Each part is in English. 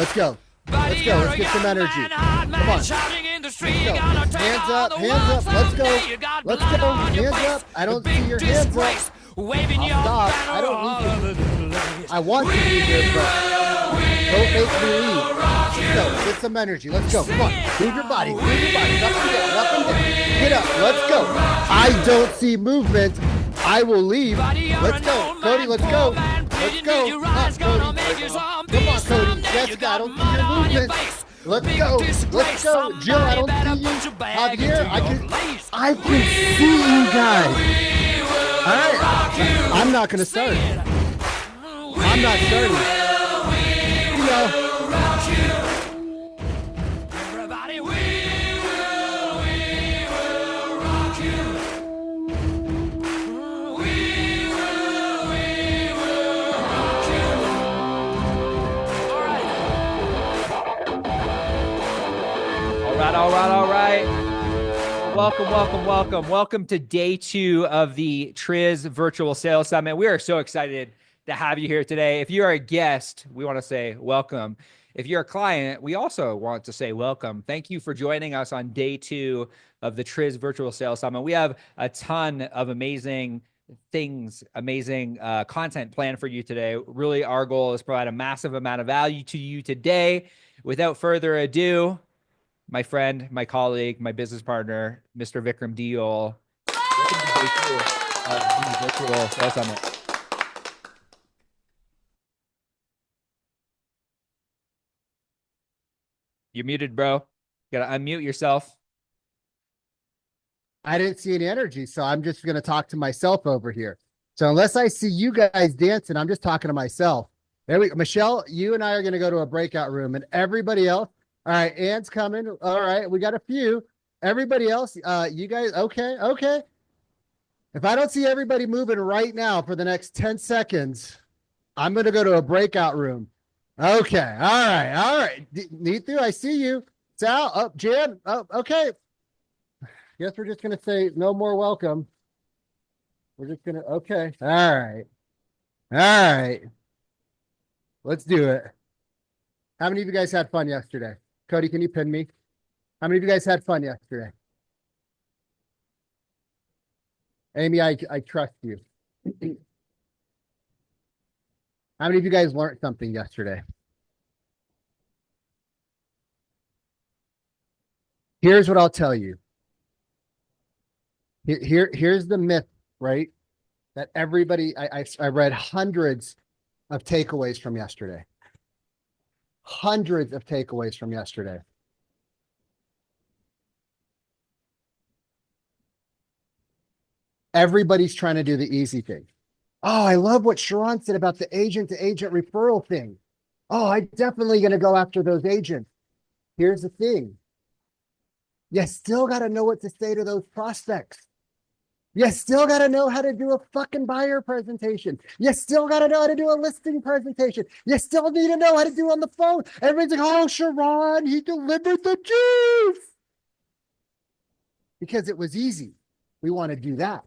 Let's go. Let's go. Let's get some energy. Come on. Let's go. Hands up. Hands up. Let's go. Let's go. Hands up. I don't see your hands up. I'll stop. I don't need you. I want you to be here, but don't make me leave. Let's go. Get some energy. Let's go. Come on. Move your body. Move your body. Up and down. Up and down. Get up. Let's go. I don't see movement. I will leave. Let's go. Cody, let's go. Let's go. Come on, Cody. Come on, Cody. Jessica, I don't see your movement. Let's go. Let's go. Jill, I don't see you. Javier, I can see you guys. All right. I'm not going to start. I'm not starting. You know. All right. Welcome to day 2 of the TRIS Virtual Sales Summit. We are so excited to have you here today. If you are a guest, we want to say welcome. If you're a client, we also want to say welcome. Thank you for joining us on day 2 of the TRIS Virtual Sales Summit. We have a ton of amazing things, content planned for you today. Really, our goal is to provide a massive amount of value to you today. Without further ado, my friend, my colleague, my business partner, Mr. Vikram Deol. Welcome to day 2 of the Virtual Sales Summit. You're muted, bro. You gotta unmute yourself. I didn't see any energy, so I'm just going to talk to myself over here. So unless I see you guys dancing, I'm just talking to myself. There we go. Michelle, you and I are going to go to a breakout room, and everybody else. All right, Ann's coming. All right, we got a few. Everybody else, you guys, okay. If I don't see everybody moving right now for the next 10 seconds, I'm going to go to a breakout room. Okay, all right. Neethu, I see you. Sal, Jan, okay. Guess we're just going to say no more welcome. We're just going to, okay. All right. Let's do it. How many of you guys had fun yesterday? Cody, can you pin me? How many of you guys had fun yesterday? Amy, I trust you. How many of you guys learned something yesterday? Here's what I'll tell you. Here's the myth, right? That everybody, I read hundreds of takeaways from yesterday. Hundreds of takeaways from yesterday. Everybody's trying to do the easy thing. Oh, I love what Sharon said about the agent-to-agent referral thing. Oh, I'm definitely going to go after those agents. Here's the thing. You still got to know what to say to those prospects. You still got to know how to do a fucking buyer presentation. You still got to know how to do a listing presentation. You still need to know how to do on the phone. Everybody's like, oh, Sharon, he delivered the juice. Because it was easy. We want to do that.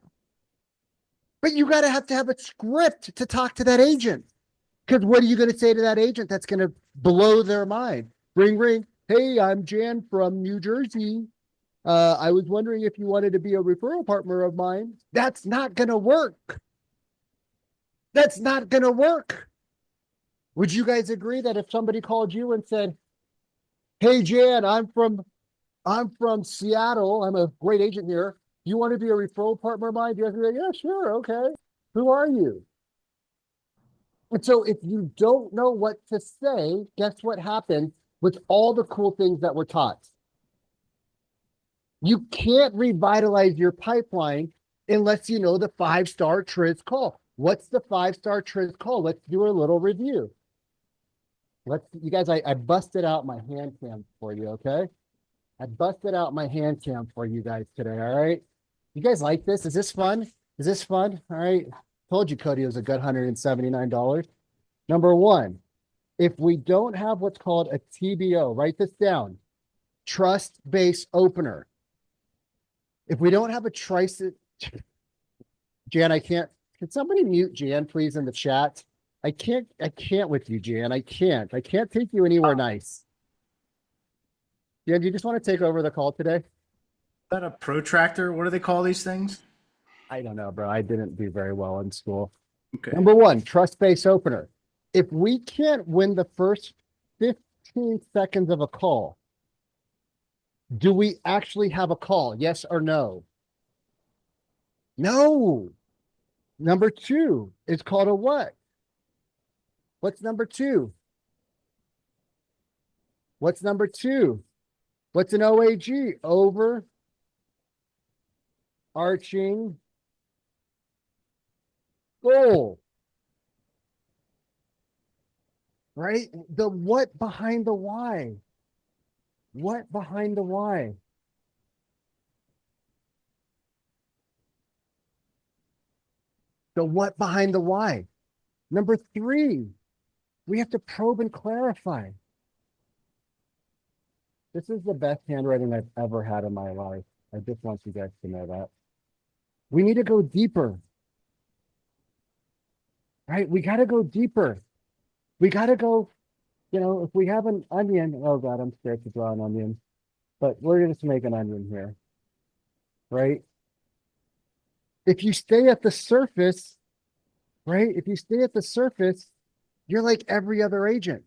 But you got to have a script to talk to that agent. Because what are you going to say to that agent that's going to blow their mind? Ring, ring. Hey, I'm Jan from New Jersey. I was wondering if you wanted to be a referral partner of mine. That's not going to work. That's not going to work. Would you guys agree that if somebody called you and said, hey, Jan, I'm from Seattle. I'm a great agent here. You want to be a referral partner of mine? You have to be like, yeah, sure. Okay. Who are you? And so if you don't know what to say, guess what happens with all the cool things that we're taught? You can't revitalize your pipeline unless you know the 5-star TRIS call. What's the 5-star TRIS call? Let's do a little review. You guys, I busted out my hand cam for you, okay? I busted out my hand cam for you guys today, all right? You guys like this? Is this fun? Is this fun? All right. Told you Cody was a good $179. Number one, if we don't have what's called a TBO, write this down, trust-based opener. If we don't have a TRIS, Jan, I can't, can somebody mute Jan, please, in the chat? I can't with you, Jan. I can't take you anywhere nice. Jan, do you just want to take over the call today? Is that a protractor? What do they call these things? I don't know, bro. I didn't do very well in school. Okay. Number one, trust base opener. If we can't win the first 15 seconds of a call, do we actually have a call? Yes or no? No. Number two is called a what? What's number two? What's number two? What's an OAG? Overarching goal. Right? The what behind the why? What behind the why? The what behind the why? Number three, we have to probe and clarify. This is the best handwriting I've ever had in my life. I just want you guys to know that. We need to go deeper. Right? We got to go deeper. We got to go, if we have an onion, oh God, I'm scared to draw an onion, but we're going to make an onion here. Right? If you stay at the surface, right? If you stay at the surface, you're like every other agent.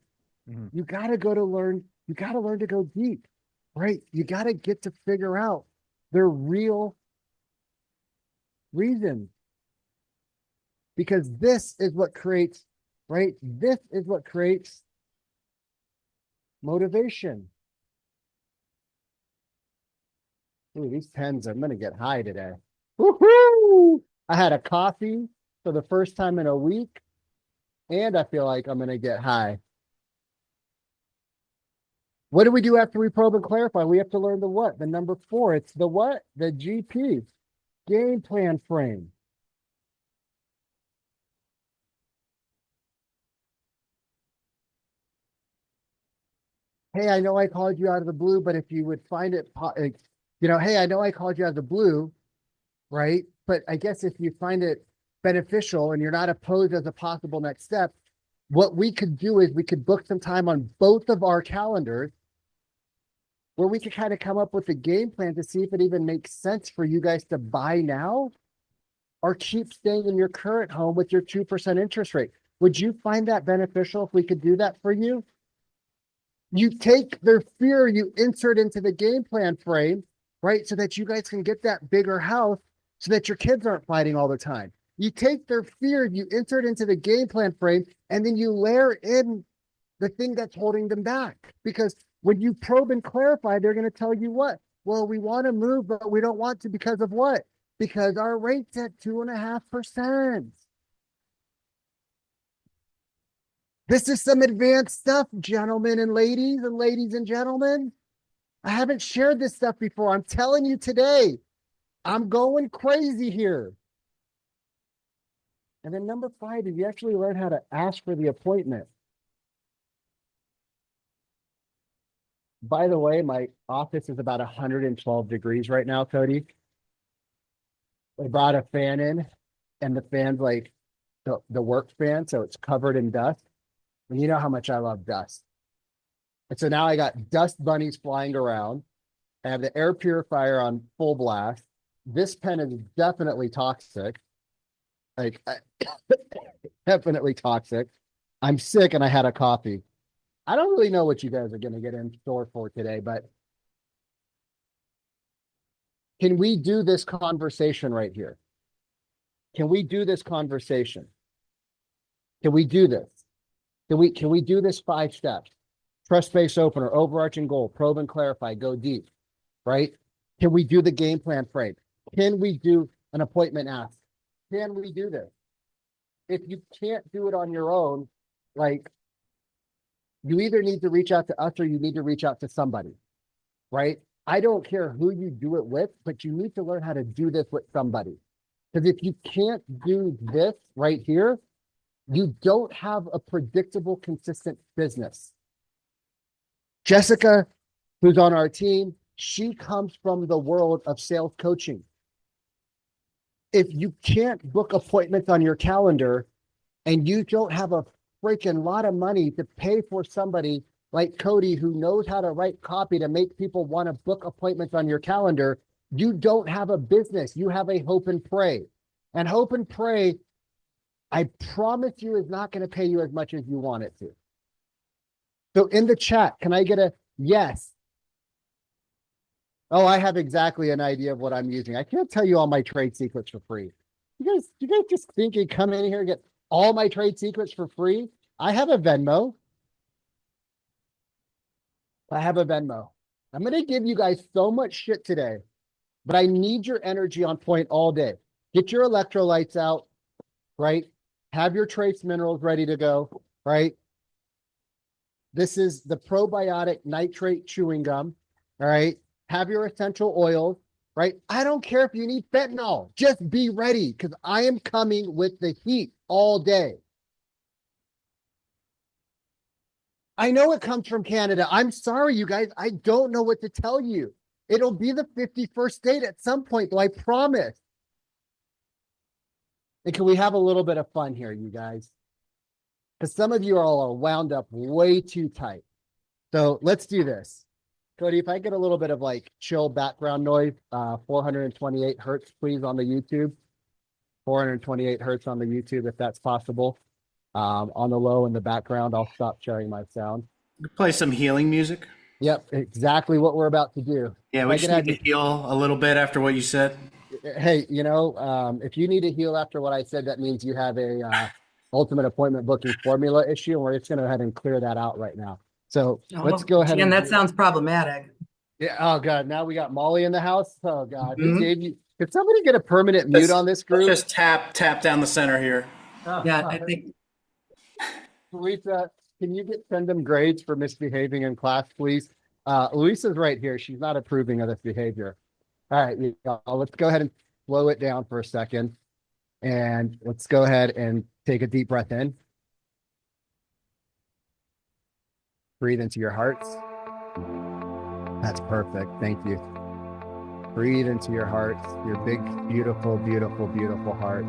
Mhm. You got to learn to go deep, right? You got to get to figure out their real reasons. Because this is what creates, right? This is what creates motivation. Ooh, these pens, I'm going to get high today. Woohoo! I had a coffee for the first time in a week, and I feel like I'm going to get high. What do we do after we probe and clarify? We have to learn the what? The number four. It's the what? The GP. Game plan frame. Hey, I know I called you out of the blue, but if you would find it, hey, I know I called you out of the blue, right? But I guess if you find it beneficial and you're not opposed as a possible next step, what we could do is we could book some time on both of our calendars where we could kind of come up with a game plan to see if it even makes sense for you guys to buy now or keep staying in your current home with your 2% interest rate. Would you find that beneficial if we could do that for you? You take their fear, you insert into the game plan frame, right? So that you guys can get that bigger house so that your kids aren't fighting all the time. You take their fear, you insert into the game plan frame, and then you layer in the thing that's holding them back. Because when you probe and clarify, they're going to tell you what? Well, we want to move, but we don't want to because of what? Because our rate's at 2.5%. This is some advanced stuff, gentlemen and ladies and gentlemen. I haven't shared this stuff before. I'm telling you today, I'm going crazy here. And then number five, is you actually learn how to ask for the appointment. By the way, my office is about 112 degrees right now, Cody. I brought a fan in, and the fan's like the work fan, so it's covered in dust. And you know how much I love dust. And so now I got dust bunnies flying around. I have the air purifier on full blast. This pen is definitely toxic. Like, definitely toxic. I'm sick and I had a coffee. I don't really know what you guys are going to get in store for today, but can we do this conversation right here? Can we do this conversation? Can we do this? Can we do this 5 steps? Trust base opener, overarching goal, probe and clarify, go deep, right? Can we do the game plan frame? Can we do an appointment ask? Can we do this? If you can't do it on your own, like, you either need to reach out to us or you need to reach out to somebody, right? I don't care who you do it with, but you need to learn how to do this with somebody. Because if you can't do this right here, you don't have a predictable, consistent business. Jessica, who's on our team, she comes from the world of sales coaching. If you can't book appointments on your calendar and you don't have a freaking lot of money to pay for somebody like Cody who knows how to write copy to make people want to book appointments on your calendar, you don't have a business. You have a hope and pray. And hope and pray, I promise you, is not going to pay you as much as you want it to. So in the chat, can I get a yes? Oh, I have exactly an idea of what I'm using. I can't tell you all my trade secrets for free. You guys just think you come in here and get all my trade secrets for free? I have a Venmo. I'm going to give you guys so much shit today, but I need your energy on point all day. Get your electrolytes out, right? Have your trace minerals ready to go, right? This is the probiotic nitrate chewing gum, all right? Have your essential oils, right? I don't care if you need fentanyl. Just be ready because I am coming with the heat all day. I know it comes from Canada. I'm sorry, you guys. I don't know what to tell you. It'll be the 51st date at some point, though, I promise. And can we have a little bit of fun here, you guys? Because some of you all are wound up way too tight. So let's do this. Cody, if I get a little bit of like chill background noise, 428 hertz, please, on the YouTube. 428 hertz on the YouTube, if that's possible. On the low in the background, I'll stop sharing my sound. Play some healing music. Yep, exactly what we're about to do. Yeah, we just need to heal a little bit after what you said. Hey, if you need to heal after what I said, that means you have a ultimate appointment booking formula issue, and we're just going to go ahead and clear that out right now. So let's go ahead. And that sounds problematic. Yeah. Oh God. Now we got Molly in the house. Oh God. Who gave you? Could somebody get a permanent mute on this group? Let's just tap down the center here. Yeah, I think. Lisa, can you send them grades for misbehaving in class, please? Lisa's right here. She's not approving of this behavior. All right. Let's go ahead and slow it down for a second. And let's go ahead and take a deep breath in. Breathe into your hearts. That's perfect. Thank you. Breathe into your hearts, your big, beautiful, beautiful, beautiful heart.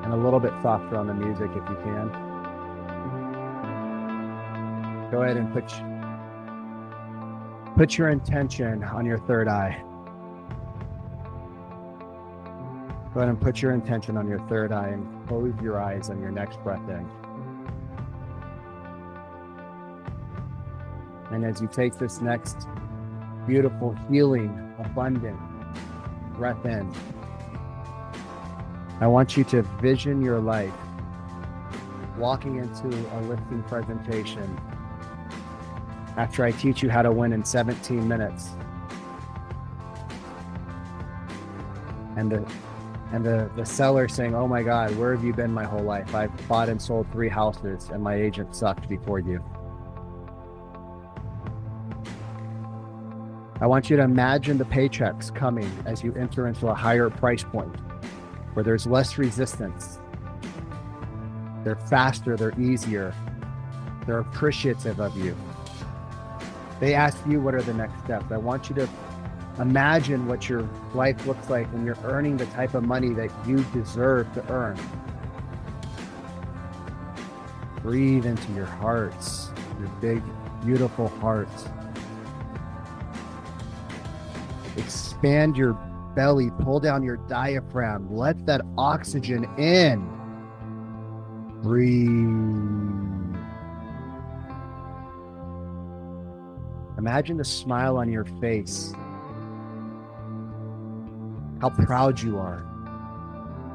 And a little bit softer on the music if you can. Go ahead and put your intention on your third eye. Go ahead and put your intention on your third eye and close your eyes on your next breath in. And as you take this next beautiful, healing, abundant breath in, I want you to vision your life walking into a listing presentation after I teach you how to win in 17 minutes. And the seller saying, oh my God, where have you been my whole life? I've bought and sold 3 houses and my agent sucked before you. I want you to imagine the paychecks coming as you enter into a higher price point where there's less resistance. They're faster, they're easier, they're appreciative of you. They ask you what are the next steps. I want you to imagine what your life looks like when you're earning the type of money that you deserve to earn. Breathe into your hearts, your big, beautiful hearts. Expand your belly, pull down your diaphragm, let that oxygen in. Breathe. Imagine the smile on your face. How proud you are.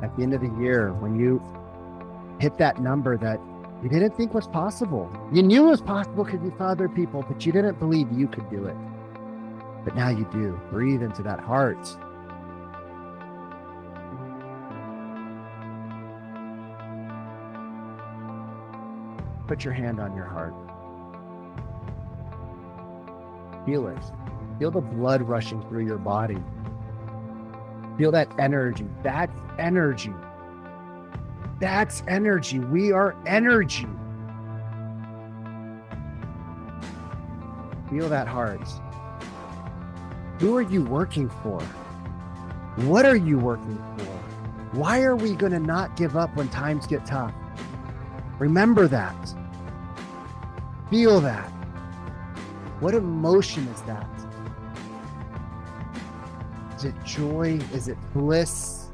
At the end of the year, when you hit that number that you didn't think was possible. You knew it was possible because you saw other people, but you didn't believe you could do it. But now you do. Breathe into that heart. Put your hand on your heart. Feel it. Feel the blood rushing through your body. Feel that energy. That's energy. That's energy. We are energy. Feel that heart. Who are you working for? What are you working for? Why are we going to not give up when times get tough? Remember that. Feel that. What emotion is that? Is it joy? Is it bliss?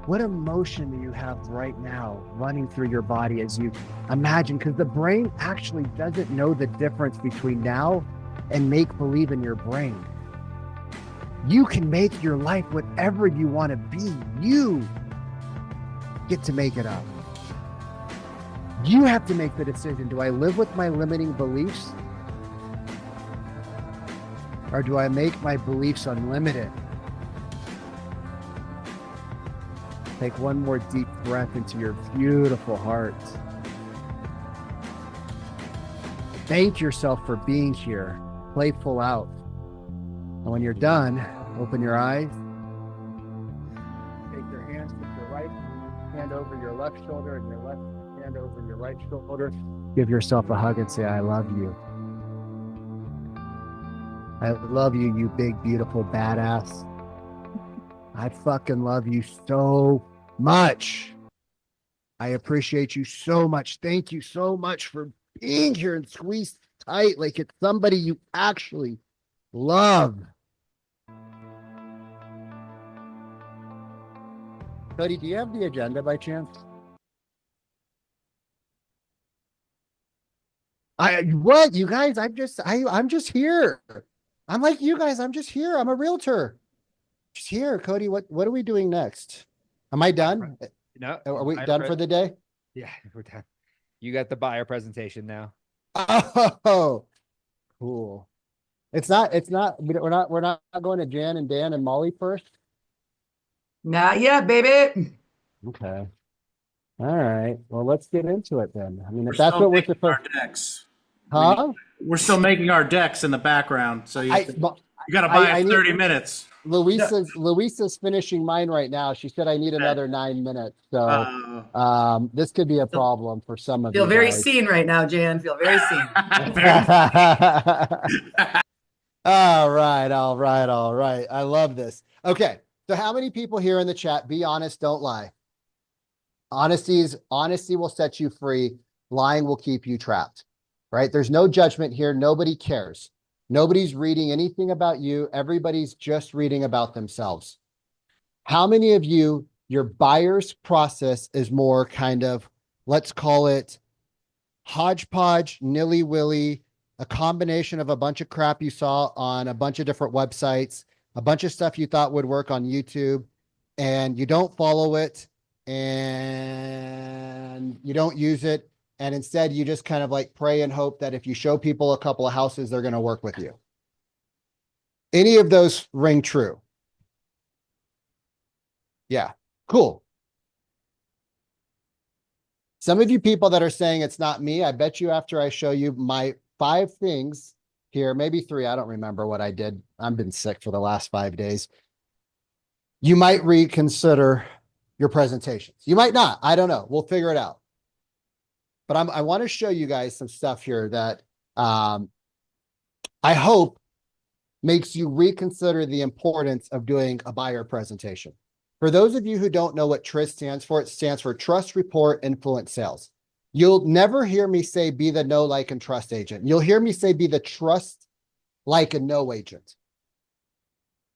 What emotion do you have right now running through your body as you imagine? Because the brain actually doesn't know the difference between now and make believe in your brain. You can make your life whatever you want to be. You get to make it up. You have to make the decision. Do I live with my limiting beliefs? Or do I make my beliefs unlimited? Take one more deep breath into your beautiful heart. Thank yourself for being here. Play full out. And when you're done, open your eyes. Take your hands, put your right hand over your left shoulder and your left hand over your right shoulder. Give yourself a hug and say, I love you. I love you, you big, beautiful badass. I fucking love you so much. I appreciate you so much. Thank you so much for being here and squeezed tight like it's somebody you actually love. Cody, do you have the agenda by chance? What, you guys? I'm just here. I'm like you guys. I'm just here. I'm a realtor. Just here, Cody. What are we doing next? Am I done? No, Are we done for the day? Yeah, we're done. You got the buyer presentation now. Oh, cool. It's not, we're not going to Jan and Dan and Molly first. Not yet, baby. Okay. All right. Well, let's get into it then. I mean, We're if that's still what we're making our supposed, decks. huh? We're still making our decks in the background, so you got to buy I us need- 30 minutes. Louisa's finishing mine right now. She said I need another 9 minutes. So this could be a problem for some of Feel you very guys. seen right now, Jan. Feel very seen. All right. I love this. Okay. So how many people here in the chat, be honest, don't lie. Honesty will set you free. Lying will keep you trapped, right? There's no judgment here. Nobody cares. Nobody's reading anything about you. Everybody's just reading about themselves. How many of you, your buyer's process is more kind of, let's call it hodgepodge, nilly-willy, a combination of a bunch of crap you saw on a bunch of different websites, a bunch of stuff you thought would work on YouTube, and you don't follow it, and you don't use it, and instead you just kind of like pray and hope that if you show people a couple of houses, they're going to work with you. Any of those ring true? Yeah, cool. Some of you people that are saying it's not me, I bet you after I show you my 5 things here, maybe 3, I don't remember what I did. I've been sick for the last 5 days. You might reconsider your presentations. You might not. I don't know. We'll figure it out. But I want to show you guys some stuff here that I hope makes you reconsider the importance of doing a buyer presentation. For those of you who don't know what TRIS stands for, it stands for Trust, Rapport, Influence, Sales. You'll never hear me say be the know, like, and trust agent. You'll hear me say be the trust, like, and know agent.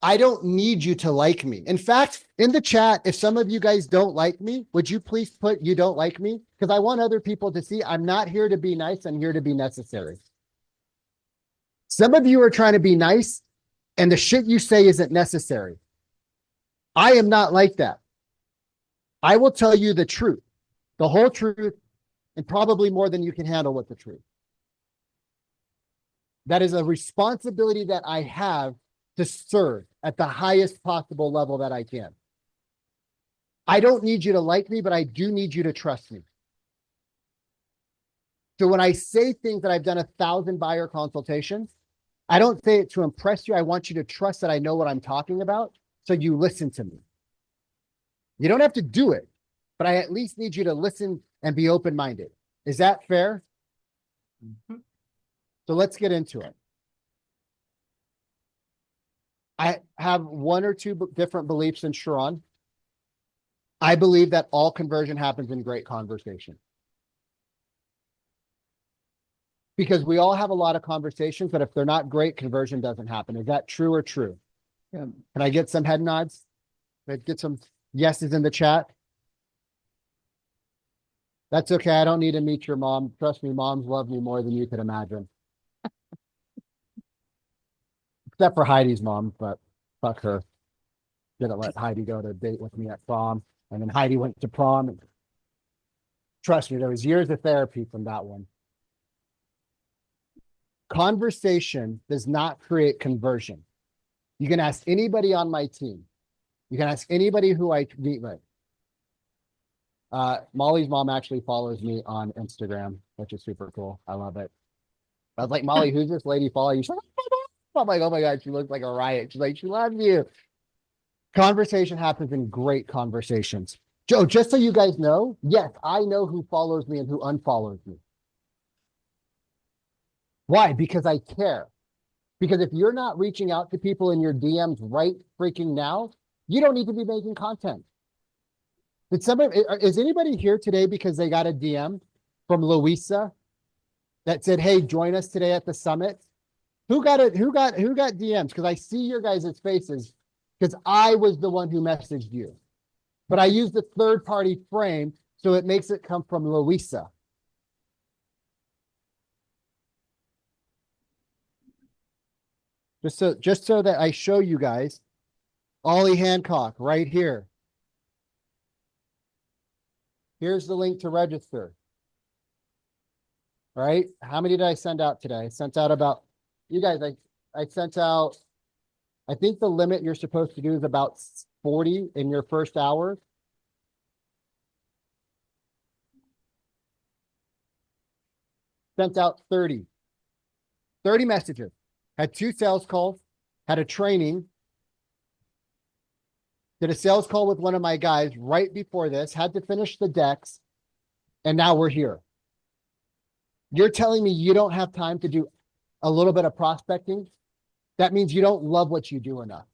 I don't need you to like me. In fact, in the chat, if some of you guys don't like me, would you please put you don't like me? Because I want other people to see I'm not here to be nice. I'm here to be necessary. Some of you are trying to be nice and the shit you say isn't necessary. I am not like that. I will tell you the truth, the whole truth, and probably more than you can handle with the truth. That is a responsibility that I have to serve at the highest possible level that I can. I don't need you to like me, but I do need you to trust me. So when I say things that I've done 1,000 buyer consultations, I don't say it to impress you. I want you to trust that I know what I'm talking about. So you listen to me. You don't have to do it, but I at least need you to listen and be open-minded. Is that fair? Mm-hmm. So let's get into it. I have 1 or 2 different beliefs in Sharon. I believe that all conversion happens in great conversation. Because we all have a lot of conversations, but if they're not great, conversion doesn't happen. Is that true or true? Yeah. Can I get some head nods? Can I get some yeses in the chat? That's okay. I don't need to meet your mom. Trust me, moms love me more than you could imagine. Except for Heidi's mom, but fuck her. Didn't let Heidi go to a date with me at prom. And then Heidi went to prom. And trust me, there was years of therapy from that one. Conversation does not create conversion. You can ask anybody on my team. You can ask anybody who I meet with. Molly's mom actually follows me on Instagram, which is super cool. I love it. I was like, Molly, who's this lady following you? She's like, I'm like, oh my God, she looks like a riot. She's like, she loves you. Conversation happens in great conversations. Joe, just so you guys know, yes, I know who follows me and who unfollows me. Why? Because I care. Because if you're not reaching out to people in your DMs right freaking now, you don't need to be making content. Is anybody here today because they got a DM from Louisa that said, hey, join us today at the summit? Who got DMs? Because I see your guys' faces because I was the one who messaged you. But I used the third party frame, so it makes it come from Louisa. Just so that I show you guys, Ollie Hancock right here. Here's the link to register. All right. How many did I send out today? I sent out about, you guys, I sent out, I think the limit you're supposed to do is about 40 in your first hour. Sent out 30 messages, had 2 sales calls, had a training, did a sales call with one of my guys right before this, had to finish the decks, and now we're here. You're telling me you don't have time to do a little bit of prospecting? That means you don't love what you do enough.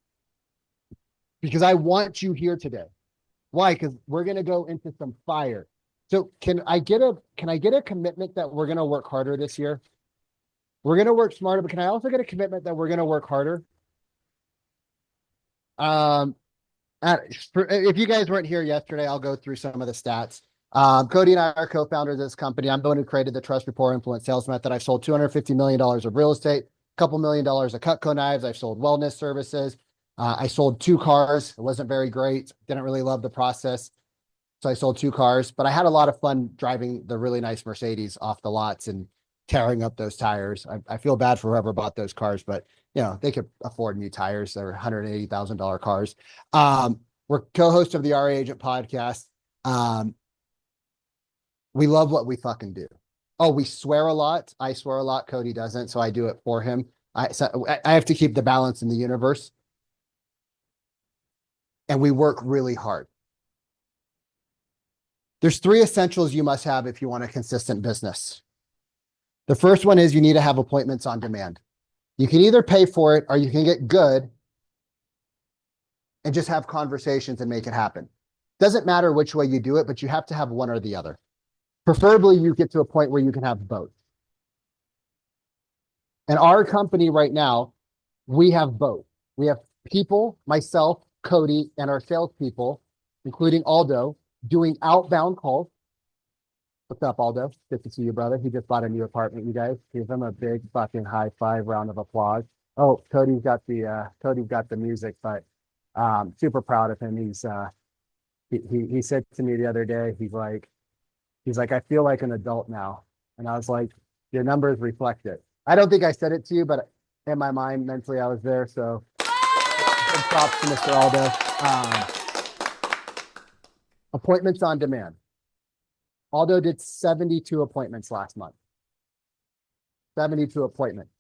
Because I want you here today. Why? Because we're going to go into some fire. So can I get a commitment that we're going to work harder this year? We're going to work smarter, but can I also get a commitment that we're going to work harder? If you guys weren't here yesterday, I'll go through some of the stats. Cody and I are co-founders of this company. I'm the one who created the Trust, Rapport, Influence sales method. I've sold $250 million of real estate, a couple $1 million of Cutco knives. I've sold wellness services. I sold 2 cars. It wasn't very great. Didn't really love the process. So I sold 2 cars, but I had a lot of fun driving the really nice Mercedes off the lots and tearing up those tires. I feel bad for whoever bought those cars, but you know, they could afford new tires. They're $180,000 cars. We're co-hosts of the RA Agent podcast. We love what we fucking do. Oh, we swear a lot. I swear a lot. Cody doesn't, so I do it for him. I have to keep the balance in the universe. And we work really hard. There's 3 essentials you must have if you want a consistent business. The first one is you need to have appointments on demand. You can either pay for it or you can get good and just have conversations and make it happen. Doesn't matter which way you do it, but you have to have one or the other. Preferably you get to a point where you can have both. And our company right now, we have both. We have people, myself, Cody, and our salespeople, including Aldo, doing outbound calls. What's up, Aldo? Good to see you, brother. He just bought a new apartment, you guys. Give him a big fucking high five round of applause. Oh, Cody's got the music, but super proud of him. He said to me the other day, he's like, I feel like an adult now. And I was like, your numbers reflect it. I don't think I said it to you, but in my mind, mentally, I was there. So big props to Mr. Aldo. Appointments on demand. Aldo did 72 appointments last month. 72 appointments.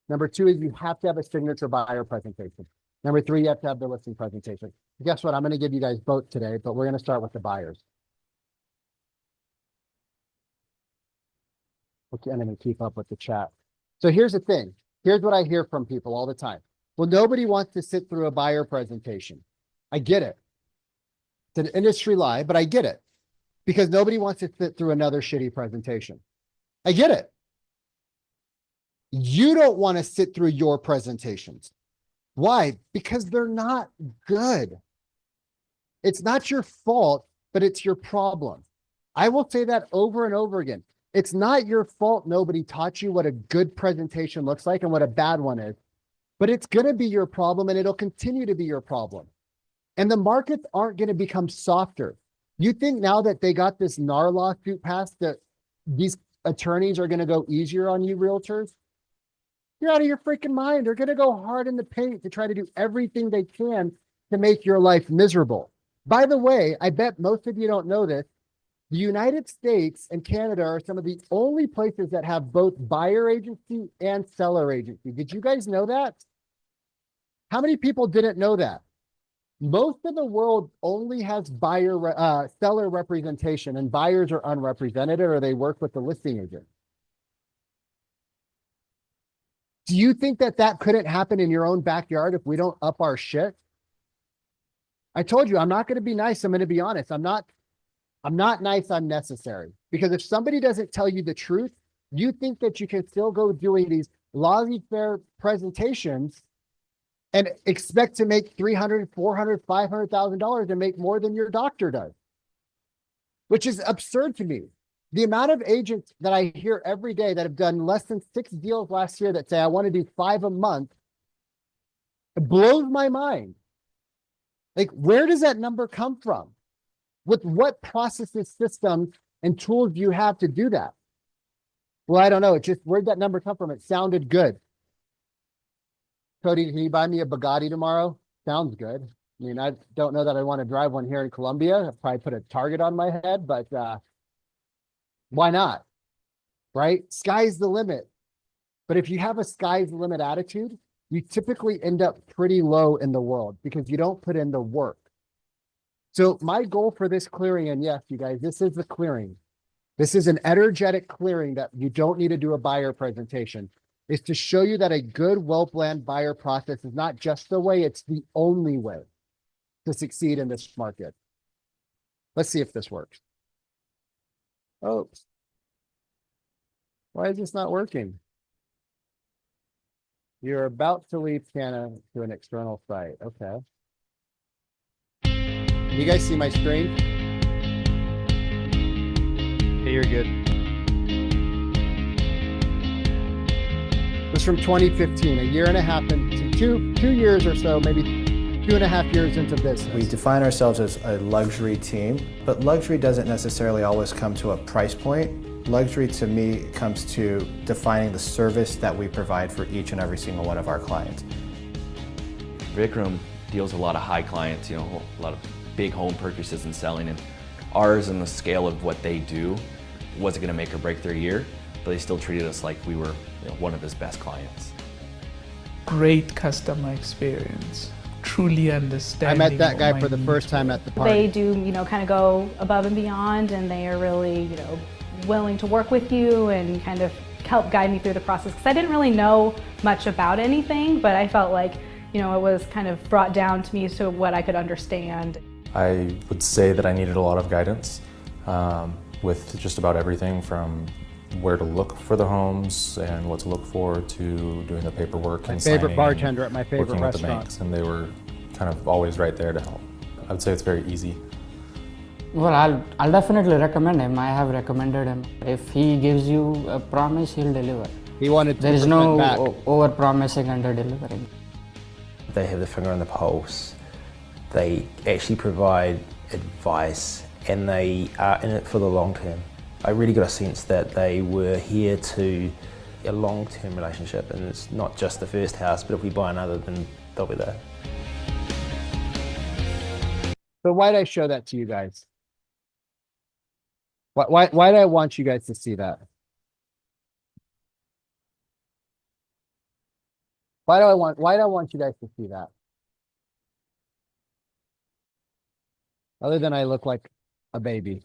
Number 2 is you have to have a signature buyer presentation. Number 3, you have to have the listing presentation. Guess what? I'm going to give you guys both today, but we're going to start with the buyers. Okay, I'm going to keep up with the chat. So here's the thing. Here's what I hear from people all the time. Well, nobody wants to sit through a buyer presentation. I get it. It's an industry lie, but I get it because nobody wants to sit through another shitty presentation. I get it. You don't want to sit through your presentations. Why? Because they're not good. It's not your fault, but it's your problem. I will say that over and over again. It's not your fault nobody taught you what a good presentation looks like and what a bad one is, but it's going to be your problem and it'll continue to be your problem. And the markets aren't going to become softer. You think now that they got this NAR lawsuit passed that these attorneys are going to go easier on you realtors? You're out of your freaking mind. They're going to go hard in the paint to try to do everything they can to make your life miserable. By the way, I bet most of you don't know this. The United States and Canada are some of the only places that have both buyer agency and seller agency. Did you guys know that? How many people didn't know that? Most of the world only has seller representation, and buyers are unrepresented or they work with the listing agent. Do you think that that couldn't happen in your own backyard if we don't up our shit? I told you, I'm not going to be nice. I'm going to be honest. I'm not nice, I'm necessary. Because if somebody doesn't tell you the truth, you think that you can still go doing these laissez-faire presentations and expect to make $300,000, $400,000, $500,000 and make more than your doctor does, which is absurd to me. The amount of agents that I hear every day that have done less than 6 deals last year that say, I want to do 5 a month, it blows my mind. Like, where does that number come from? With what processes, systems, and tools do you have to do that? Well, I don't know. It just, where'd that number come from? It sounded good. Cody, can you buy me a Bugatti tomorrow? Sounds good. I mean, I don't know that I want to drive one here in Colombia. I'll probably put a target on my head, but why not? Right? Sky's the limit. But if you have a sky's the limit attitude, you typically end up pretty low in the world because you don't put in the work. So my goal for this clearing, and yes, you guys, this is the clearing. This is an energetic clearing that you don't need to do a buyer presentation, is to show you that a good, well-planned buyer process is not just the way, it's the only way to succeed in this market. Let's see if this works. Oh, why is this not working? You're about to leave Canada to an external site. Okay. You guys see my screen? Hey, you're good. This is from 2015, a year and a half into two years or so, maybe 2.5 years into business. We define ourselves as a luxury team, but luxury doesn't necessarily always come to a price point. Luxury to me comes to defining the service that we provide for each and every single one of our clients. Vikram deals with a lot of high clients, you know, a lot of big home purchases and selling, and ours and the scale of what they do wasn't going to make or break their year, but they still treated us like we were, you know, one of his best clients. Great customer experience, truly understanding. I met that guy for the first time at the party. They do, you know, kind of go above and beyond, and they are really, you know, willing to work with you and kind of help guide me through the process. Because I didn't really know much about anything, but I felt like, you know, it was kind of brought down to me to what I could understand. I would say that I needed a lot of guidance with just about everything from where to look for the homes and what to look for to doing the paperwork and favorite signing bartender at my favorite working with the restaurant. banks, and they were kind of always right there to help. I would say it's very easy. Well, I'll definitely recommend him. I have recommended him. If he gives you a promise, he'll deliver. He wanted There is no back. over promising, under delivering. They have the finger on the pulse. They actually provide advice and they are in it for the long term. I really got a sense that they were here to a long-term relationship, and it's not just the first house, but if we buy another, then they'll be there. So why did I show that to you guys? Why did I want you guys to see that? Why do I want you guys to see that? Other than I look like a baby.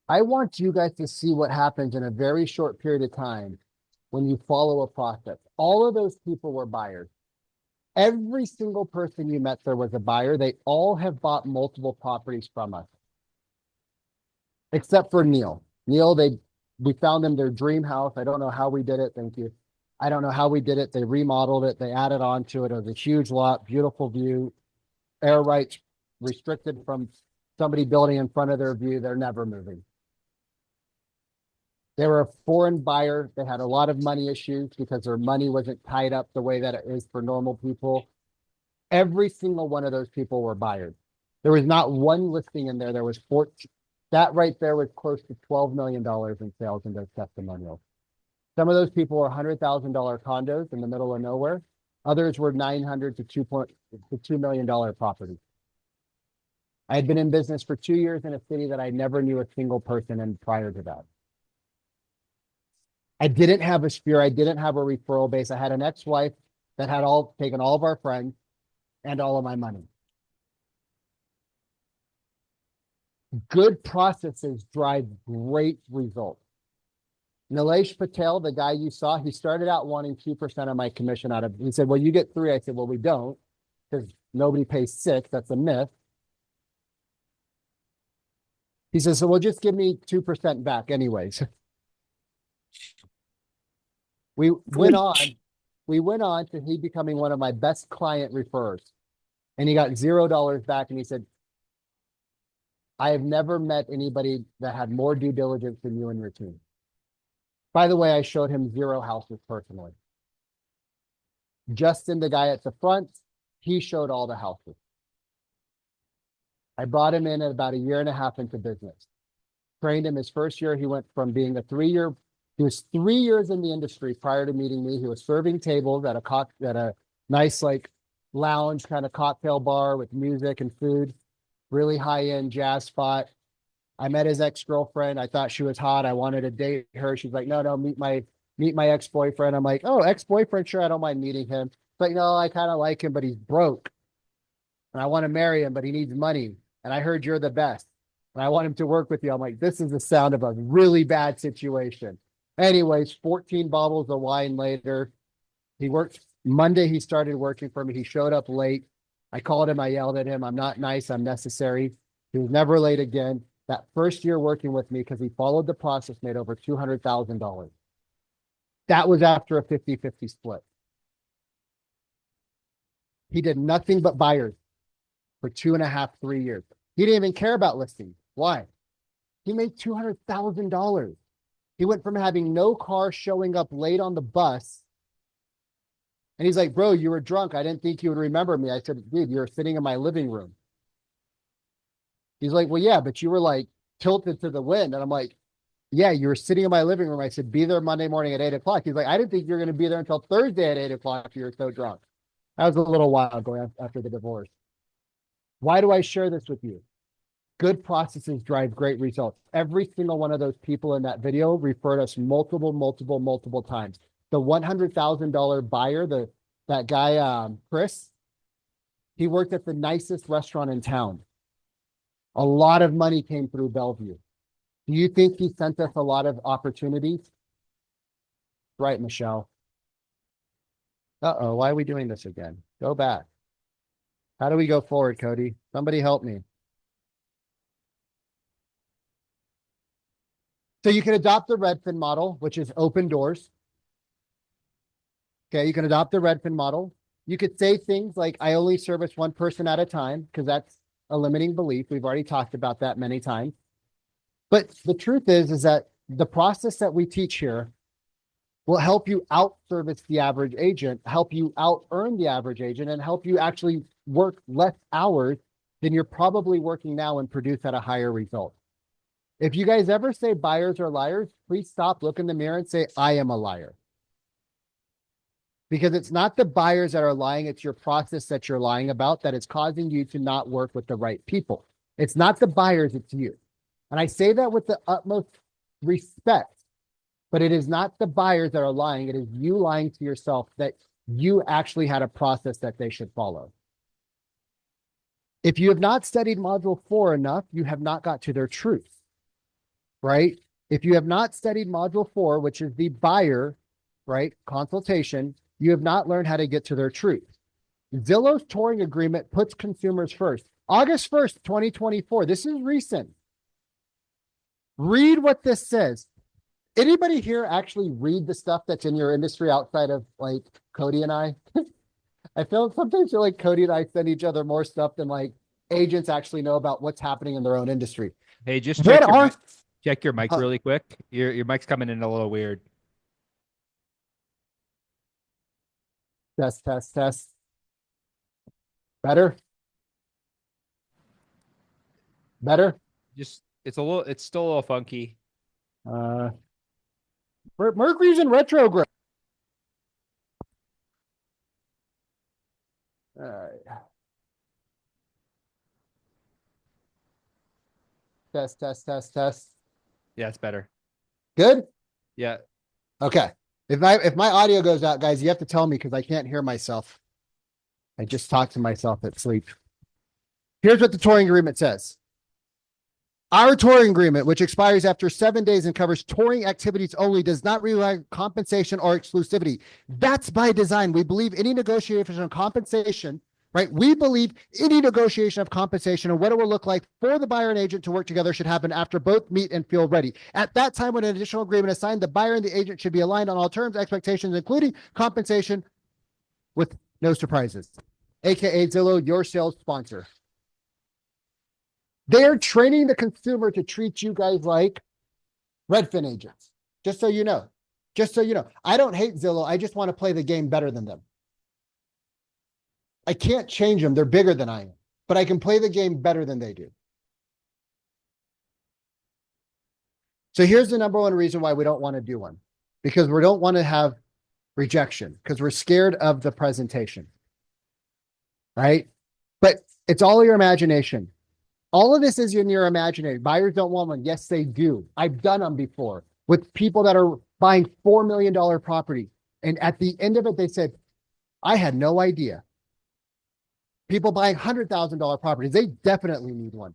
I want you guys to see what happens in a very short period of time when you follow a process. All of those people were buyers. Every single person you met there was a buyer. They all have bought multiple properties from us. Except for Neil. Neil, we found them their dream house. I don't know how we did it. Thank you. I don't know how we did it. They remodeled it. They added on to it. It was a huge lot, beautiful view, air rights restricted from somebody building in front of their view. They're never moving. They were a foreign buyer. They had a lot of money issues because their money wasn't tied up the way that it is for normal people. Every single one of those people were buyers. There was not one listing in there. There was 14. That right there was close to $12 million in sales in those testimonials. Some of those people were $100,000 condos in the middle of nowhere. Others were $900 to $2 million properties. I had been in business for 2 years in a city that I never knew a single person in prior to that. I didn't have a sphere. I didn't have a referral base. I had an ex-wife that had taken all of our friends and all of my money. Good processes drive great results. Nilesh Patel, the guy you saw, he started out wanting 2% of my commission out of, he said, well, you get 3. I said, well, we don't, because nobody pays 6. That's a myth. He says, so well, just give me 2% back anyways. We went on to he becoming one of my best client referrers. And he got $0 back. And he said, I have never met anybody that had more due diligence than you and your team. By the way, I showed him 0 houses personally. Justin, the guy at the front, he showed all the houses. I brought him in at about 1.5 years into business. Trained him his first year. He went from being he was 3 years in the industry prior to meeting me. He was serving tables at a nice like lounge kind of cocktail bar with music and food, really high-end jazz spot. I met his ex-girlfriend. I thought she was hot. I wanted to date her. She's like, no, meet my ex-boyfriend. I'm like, oh, ex-boyfriend, sure, I don't mind meeting him. It's like, no, I kind of like him, but he's broke. And I want to marry him, but he needs money. And I heard you're the best. And I want him to work with you. I'm like, this is the sound of a really bad situation. Anyways, 14 bottles of wine later. He worked Monday. He started working for me. He showed up late. I called him. I yelled at him. I'm not nice. I'm necessary. He was never late again. That first year working with me, because he followed the process, made over $200,000. That was after a 50-50 split. He did nothing but buyers for 2.5, 3 years. He didn't even care about listings. Why? He made $200,000. He went from having no car, showing up late on the bus. And he's like, bro, you were drunk. I didn't think you would remember me. I said, dude, you were sitting in my living room. He's like, well, yeah, but you were like tilted to the wind. And I'm like, yeah, you were sitting in my living room. I said, be there Monday morning at 8 o'clock. He's like, I didn't think you were going to be there until Thursday at 8 o'clock. You were so drunk. That was a little while going after the divorce. Why do I share this with you? Good processes drive great results. Every single one of those people in that video referred us multiple times. The $100,000 buyer, that guy, TRIS, he worked at the nicest restaurant in town. A lot of money came through Bellevue. Do you think he sent us a lot of opportunities? Right, Michelle. Uh-oh, why are we doing this again? Go back. How do we go forward, Cody? Somebody help me. So you can adopt the Redfin model, which is open doors. Okay, you can adopt the Redfin model. You could say things like, I only service one person at a time, because that's a limiting belief. We've already talked about that many times. But the truth is that the process that we teach here will help you out-service the average agent, help you out-earn the average agent, and help you actually work less hours than you're probably working now and produce at a higher result. If you guys ever say buyers are liars, please stop, look in the mirror and say, I am a liar. Because it's not the buyers that are lying, it's your process that you're lying about that is causing you to not work with the right people. It's not the buyers, it's you. And I say that with the utmost respect, but it is not the buyers that are lying. It is you lying to yourself that you actually had a process that they should follow. If you have not studied module 4 enough, you have not got to their truth, right? If you have not studied module 4, which is the buyer, right, consultation, you have not learned how to get to their truth. Zillow's touring agreement puts consumers first. August 1st, 2024. This is recent. Read what this says. Anybody here actually read the stuff that's in your industry outside of like Cody and I? I feel sometimes feel like Cody and I send each other more stuff than like agents actually know about what's happening in their own industry. Hey, just What check your, are- mic, check your mic really quick. Your mic's coming in a little weird. Test, test, test. Better? Better? Just it's still a little funky. Mercury's in retrograde. All right. Test, test, test, test. Yeah, it's better. Good? Yeah. Okay. If my audio goes out, guys, you have to tell me because I can't hear myself. I just talk to myself at sleep. Here's what the touring agreement says. Our touring agreement, which expires after 7 days and covers touring activities only, does not rely on compensation or exclusivity. That's by design. We believe any negotiation of compensation, right? We believe any negotiation of compensation and what it will look like for the buyer and agent to work together should happen after both meet and feel ready. At that time, when an additional agreement is signed, the buyer and the agent should be aligned on all terms, expectations, including compensation, with no surprises. AKA Zillow, your sales sponsor. They're training the consumer to treat you guys like Redfin agents. Just so you know. Just so you know. I don't hate Zillow. I just want to play the game better than them. I can't change them. They're bigger than I am. But I can play the game better than they do. So here's the number one reason why we don't want to do one. Because we don't want to have rejection. Because we're scared of the presentation. Right? But it's all your imagination. All of this is in your imagination. Buyers don't want one. Yes, they do. I've done them before with people that are buying $4 million property. And at the end of it, they said, I had no idea. People buying $100,000 properties, they definitely need one.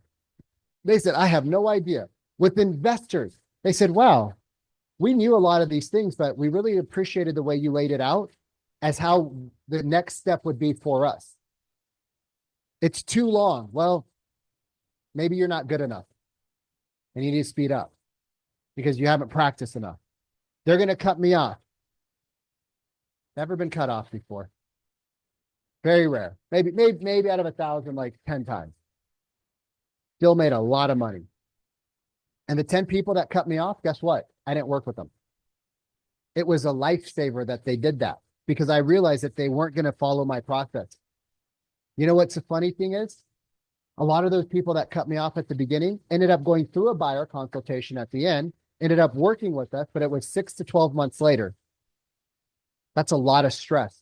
They said, I have no idea. With investors, they said, wow, we knew a lot of these things, but we really appreciated the way you laid it out as how the next step would be for us. It's too long. Well, maybe you're not good enough and you need to speed up because you haven't practiced enough. They're going to cut me off. Never been cut off before. Very rare. Maybe out of 1,000, like 10 times. Still made a lot of money. And the 10 people that cut me off, guess what? I didn't work with them. It was a lifesaver that they did that because I realized that they weren't going to follow my process. You know what's the funny thing is? A lot of those people that cut me off at the beginning ended up going through a buyer consultation at the end, ended up working with us, but it was 6 to 12 months later. That's a lot of stress.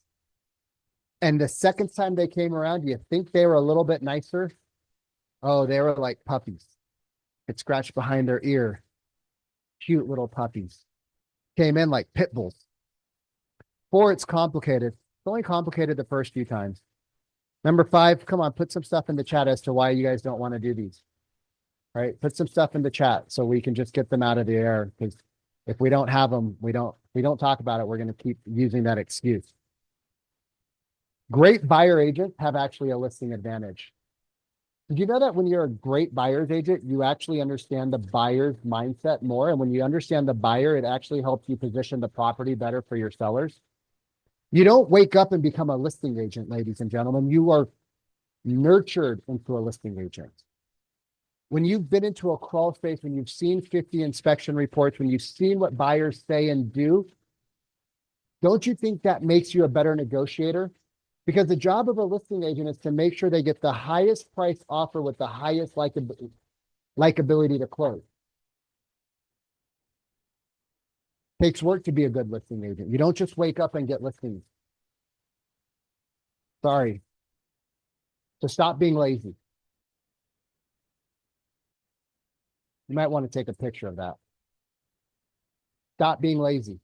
And the second time they came around, do you think they were a little bit nicer? Oh, they were like puppies. It scratched behind their ear. Cute little puppies. Came in like pit bulls. 4, it's complicated. It's only complicated the first few times. Number 5, come on, put some stuff in the chat as to why you guys don't want to do these. All right, put some stuff in the chat so we can just get them out of the air. Because if we don't have them, we don't talk about it. We're going to keep using that excuse. Great buyer agents have actually a listing advantage. Did you know that when you're a great buyer's agent, you actually understand the buyer's mindset more? And when you understand the buyer, it actually helps you position the property better for your sellers. You don't wake up and become a listing agent, ladies and gentlemen. You are nurtured into a listing agent. When you've been into a crawl space, when you've seen 50 inspection reports, when you've seen what buyers say and do, don't you think that makes you a better negotiator? Because the job of a listing agent is to make sure they get the highest price offer with the highest likability to close. Takes work to be a good listing agent. You don't just wake up and get listings. Sorry. So stop being lazy. You might want to take a picture of that. Stop being lazy.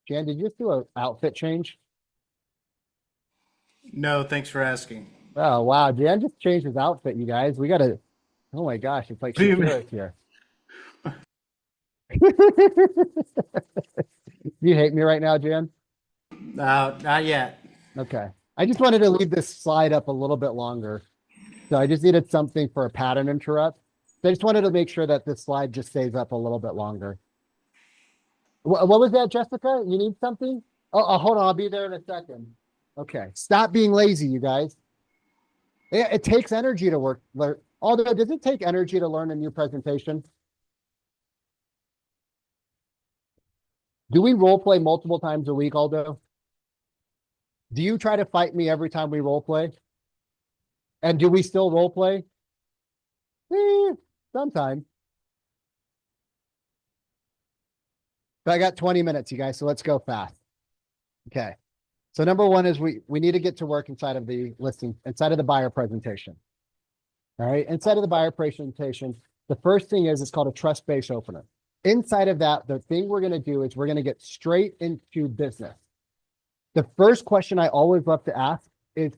Jan, did you just do an outfit change? No, thanks for asking. Oh, wow. Jan just changed his outfit, you guys. We got to, oh my gosh, it's like Shakira's here. You hate me right now, Jan? Not yet. Okay. I just wanted to leave this slide up a little bit longer. So I just needed something for a pattern interrupt. So I just wanted to make sure that this slide just stays up a little bit longer. What was that, Jessica? You need something? Oh, hold on. I'll be there in a second. Okay. Stop being lazy, you guys. It takes energy to work. Although, does it take energy to learn a new presentation? Do we role play multiple times a week, Aldo? Do you try to fight me every time we role play? And do we still role play? Sometimes. But I got 20 minutes, you guys, so let's go fast. Okay. So number one is we need to get to work inside of the listing, inside of the buyer presentation. All right. Inside of the buyer presentation, the first thing is it's called a trust-based opener. Inside of that, the thing we're going to do is we're going to get straight into business. The first question I always love to ask is,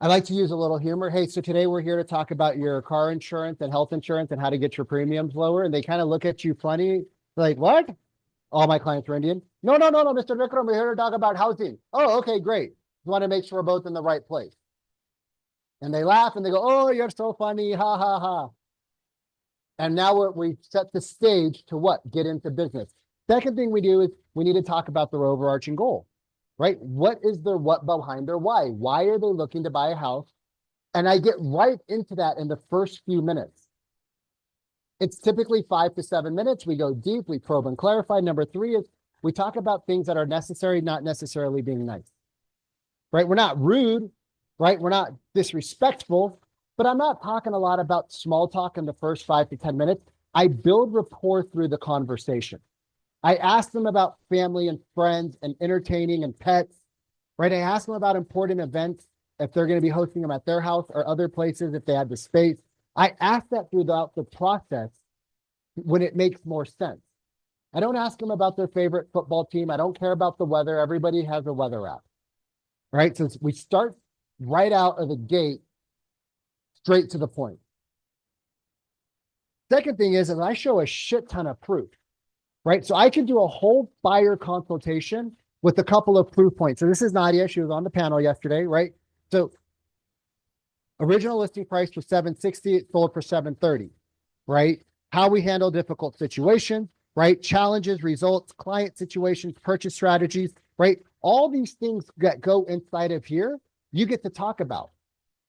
I like to use a little humor. Hey, so today we're here to talk about your car insurance and health insurance and how to get your premiums lower. And they kind of look at you funny, like, what? All my clients are Indian. No, Mr. Vikram, we're here to talk about housing. Oh, okay, great. We want to make sure we're both in the right place. And they laugh and they go, oh, you're so funny. Ha, ha, ha. And now we set the stage to what? Get into business. Second thing we do is we need to talk about their overarching goal, right? What is their what behind their why? Why are they looking to buy a house? And I get right into that in the first few minutes. It's typically 5 to 7 minutes. We go deep, we probe and clarify. Number three is we talk about things that are necessary, not necessarily being nice, right? We're not rude, right? We're not disrespectful, but I'm not talking a lot about small talk in the first 5 to 10 minutes. I build rapport through the conversation. I ask them about family and friends and entertaining and pets, right? I ask them about important events, if they're going to be hosting them at their house or other places, if they have the space. I ask that throughout the process when it makes more sense. I don't ask them about their favorite football team. I don't care about the weather. Everybody has a weather app, right? So we start right out of the gate, straight to the point. Second thing is I show a shit ton of proof, right? So I can do a whole buyer consultation with a couple of proof points. So this is Nadia. She was on the panel yesterday, right? So original listing price was $760. It sold for $730, right? How we handle difficult situations, right? Challenges, results, client situations, purchase strategies, right? All these things that go inside of here, you get to talk about,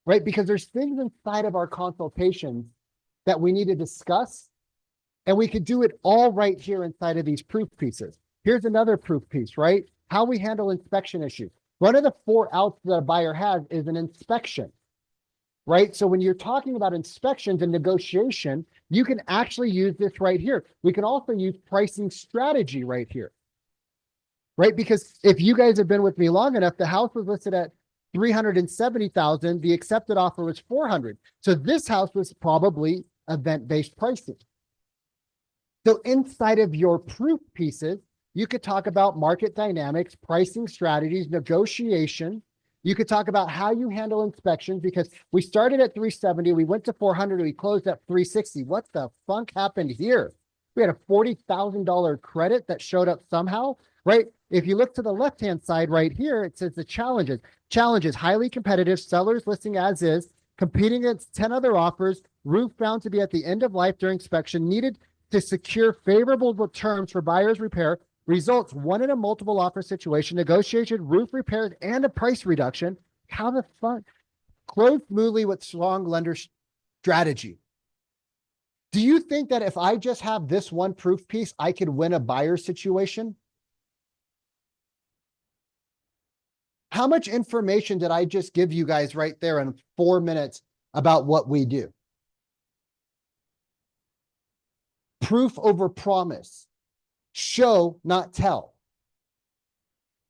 right? Because there's things inside of our consultations that we need to discuss, and we could do it all right here inside of these proof pieces. Here's another proof piece, right? How we handle inspection issues. One of the 4 outs that a buyer has is an inspection, right? So when you're talking about inspections and negotiation, you can actually use this right here. We can also use pricing strategy right here, right? Because if you guys have been with me long enough, the house was listed at $370,000. The accepted offer was $400,000. So this house was probably event-based pricing. So inside of your proof pieces, you could talk about market dynamics, pricing strategies, negotiation. You could talk about how you handle inspections, because we started at 370, we went to 400, we closed at 360. What the funk happened here? We had a $40,000 credit that showed up somehow, right? If you look to the left-hand side right here, it says the challenges. Challenges, highly competitive, sellers listing as is, competing against 10 other offers, roof found to be at the end of life during inspection, needed to secure favorable terms for buyer's repair, results, one in a multiple offer situation, negotiation, roof repairs, and a price reduction. How the fuck? Close smoothly with strong lender strategy. Do you think that if I just have this one proof piece, I could win a buyer situation? How much information did I just give you guys right there in 4 minutes about what we do? Proof over promise. Show, not tell.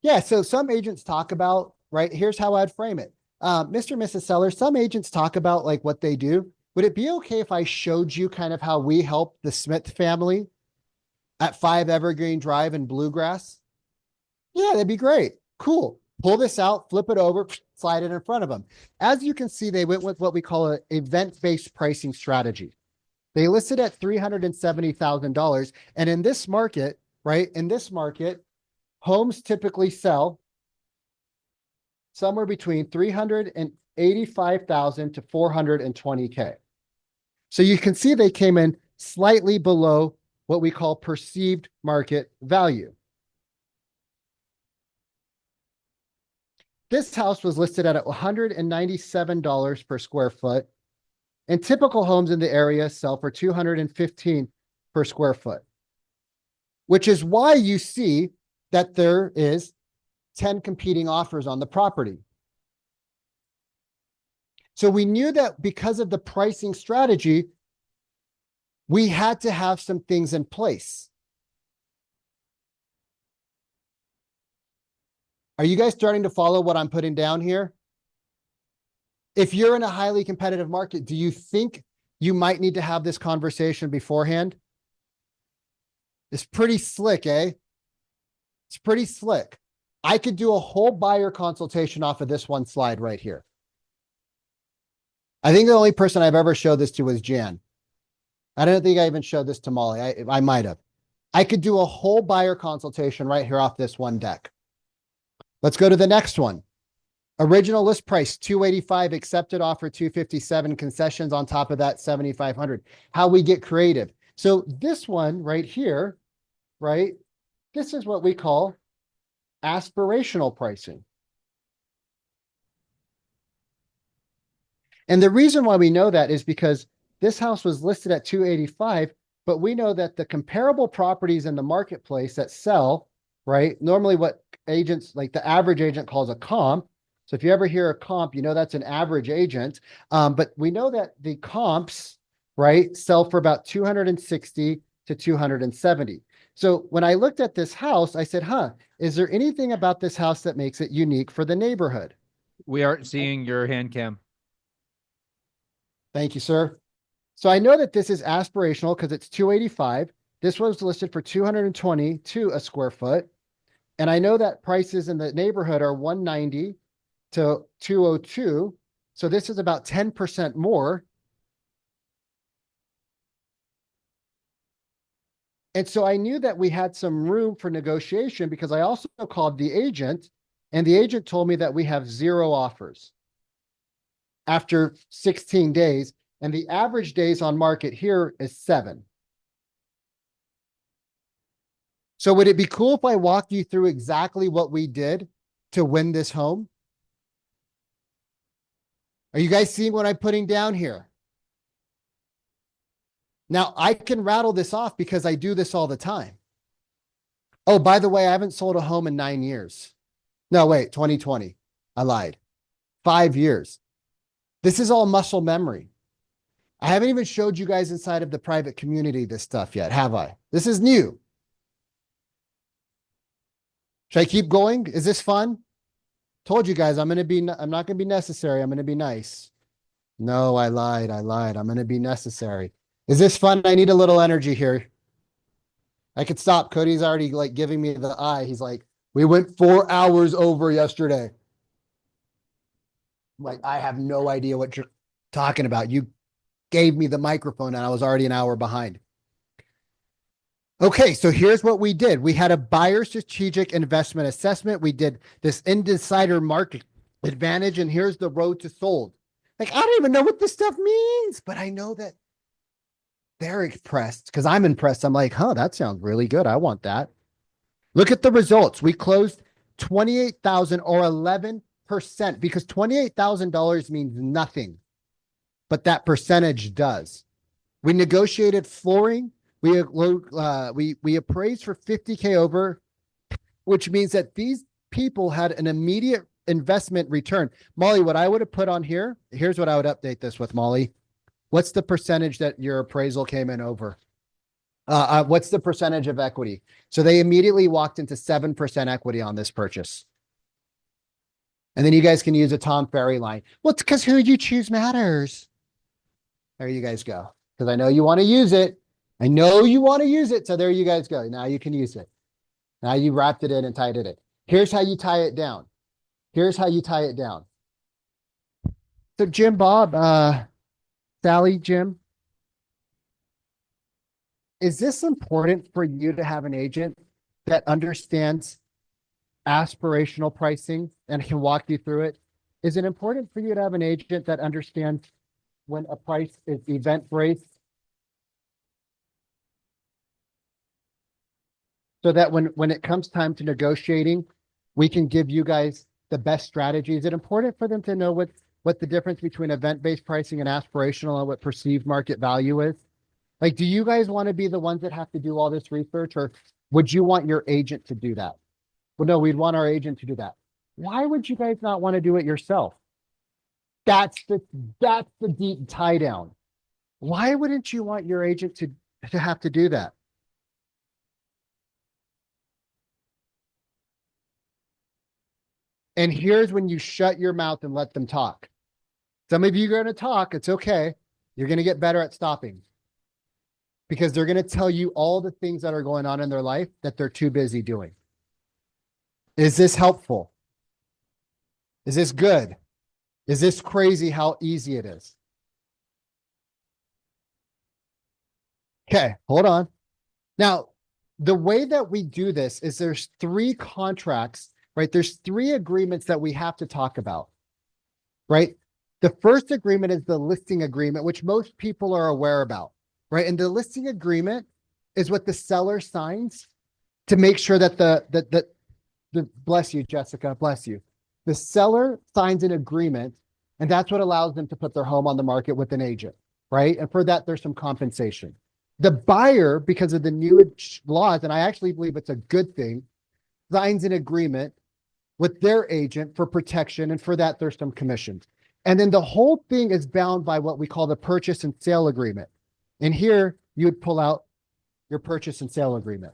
Yeah, so some agents talk about, right, here's how I'd frame it. Mr. and Mrs. Seller, some agents talk about like what they do. Would it be okay if I showed you kind of how we help the Smith family at 5 Evergreen Drive in Bluegrass? Yeah, that'd be great. Cool. Pull this out, flip it over, slide it in front of them. As you can see, they went with what we call an event-based pricing strategy. They listed at $370,000. And in this market, right, in this market, homes typically sell somewhere between 385,000 to 420K. So you can see they came in slightly below what we call perceived market value. This house was listed at $197 per square foot, and typical homes in the area sell for $215 per square foot, which is why you see that there is 10 competing offers on the property. So we knew that because of the pricing strategy, we had to have some things in place. Are you guys starting to follow what I'm putting down here? If you're in a highly competitive market, do you think you might need to have this conversation beforehand? It's pretty slick, eh? It's pretty slick. I could do a whole buyer consultation off of this one slide right here. I think the only person I've ever showed this to was Jan. I don't think I even showed this to Molly. I might have. I could do a whole buyer consultation right here off this one deck. Let's go to the next one. Original list price, 285, accepted offer, 257, concessions on top of that, 7,500. How we get creative. So this one right here, right? This is what we call aspirational pricing. And the reason why we know that is because this house was listed at 285, but we know that the comparable properties in the marketplace that sell, right? Normally what agents, like the average agent calls a comp. So if you ever hear a comp, you know that's an average agent. But we know that the comps, right, sell for about 260 to 270. So when I looked at this house, I said, is there anything about this house that makes it unique for the neighborhood? We aren't seeing your hand cam. Thank you, sir. So I know that this is aspirational because it's 285. This was listed for 222 a square foot. And I know that prices in the neighborhood are 190 to 202. So this is about 10% more. And so I knew that we had some room for negotiation because I also called the agent, and the agent told me that we have 0 offers after 16 days. And the average days on market here is 7. So would it be cool if I walked you through exactly what we did to win this home? Are you guys seeing what I'm putting down here? Now I can rattle this off because I do this all the time. Oh, by the way, I haven't sold a home in 9 years. No, wait, 2020. I lied. 5 years. This is all muscle memory. I haven't even showed you guys inside of the private community this stuff yet, have I? This is new. Should I keep going? Is this fun? Told you guys I'm not going to be necessary. I'm going to be nice. No, I lied. I'm going to be necessary. Is this fun? I need a little energy here. I could stop. Cody's already like giving me the eye. He's like, we went 4 hours over yesterday. Like, I have no idea what you're talking about. You gave me the microphone and I was already an hour behind. Okay, so here's what we did. We had a buyer strategic investment assessment. We did this insider market advantage, and here's the road to sold. Like, I don't even know what this stuff means, but I know that they're impressed because I'm impressed. I'm like, that sounds really good. I want that. Look at the results. We closed 28,000 or 11% because $28,000 means nothing, but that percentage does. We negotiated flooring. We appraised for 50K over, which means that these people had an immediate investment return. Molly, what I would have put on here, here's what I would update this with, Molly. What's the percentage that your appraisal came in over? What's the percentage of equity? So they immediately walked into 7% equity on this purchase. And then you guys can use a Tom Ferry line. Well, it's because who you choose matters. There you guys go. Because I know you want to use it. I know you want to use it. So there you guys go. Now you can use it. Now you wrapped it in and tied it in. Here's how you tie it down. Here's how you tie it down. So Jim, Bob, Sally, Jim, is this important for you to have an agent that understands aspirational pricing and can walk you through it. Is it important for you to have an agent that understands when a price is event-based? So that when it comes time to negotiating, we can give you guys the best strategy. Is it important for them to know what the difference between event-based pricing and aspirational and what perceived market value is? Like, do you guys want to be the ones that have to do all this research, or would you want your agent to do that? Well, no, we'd want our agent to do that. Why would you guys not want to do it yourself? That's the deep tie down. Why wouldn't you want your agent to have to do that? And here's when you shut your mouth and let them talk. Some of you are going to talk. It's okay. You're going to get better at stopping, because they're going to tell you all the things that are going on in their life that they're too busy doing. Is this helpful? Is this good? Is this crazy how easy it is? Okay, hold on. Now, the way that we do this is there's 3 contracts, right? There's 3 agreements that we have to talk about, right? The first agreement is the listing agreement, which most people are aware about, right? And the listing agreement is what the seller signs to make sure that the bless you, Jessica, bless you. The seller signs an agreement, and that's what allows them to put their home on the market with an agent, right? And for that, there's some compensation. The buyer, because of the new laws, and I actually believe it's a good thing, signs an agreement with their agent for protection, and for that, there's some commissions. And then the whole thing is bound by what we call the purchase and sale agreement. And here, you would pull out your purchase and sale agreement,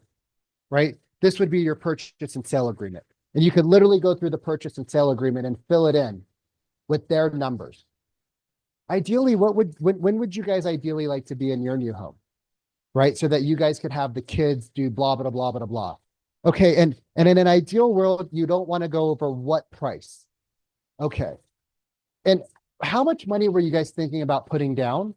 right? This would be your purchase and sale agreement. And you could literally go through the purchase and sale agreement and fill it in with their numbers. Ideally, when would you guys ideally like to be in your new home, right? So that you guys could have the kids do blah, blah, blah, blah, blah. Okay, and in an ideal world, you don't want to go over what price. Okay. And how much money were you guys thinking about putting down?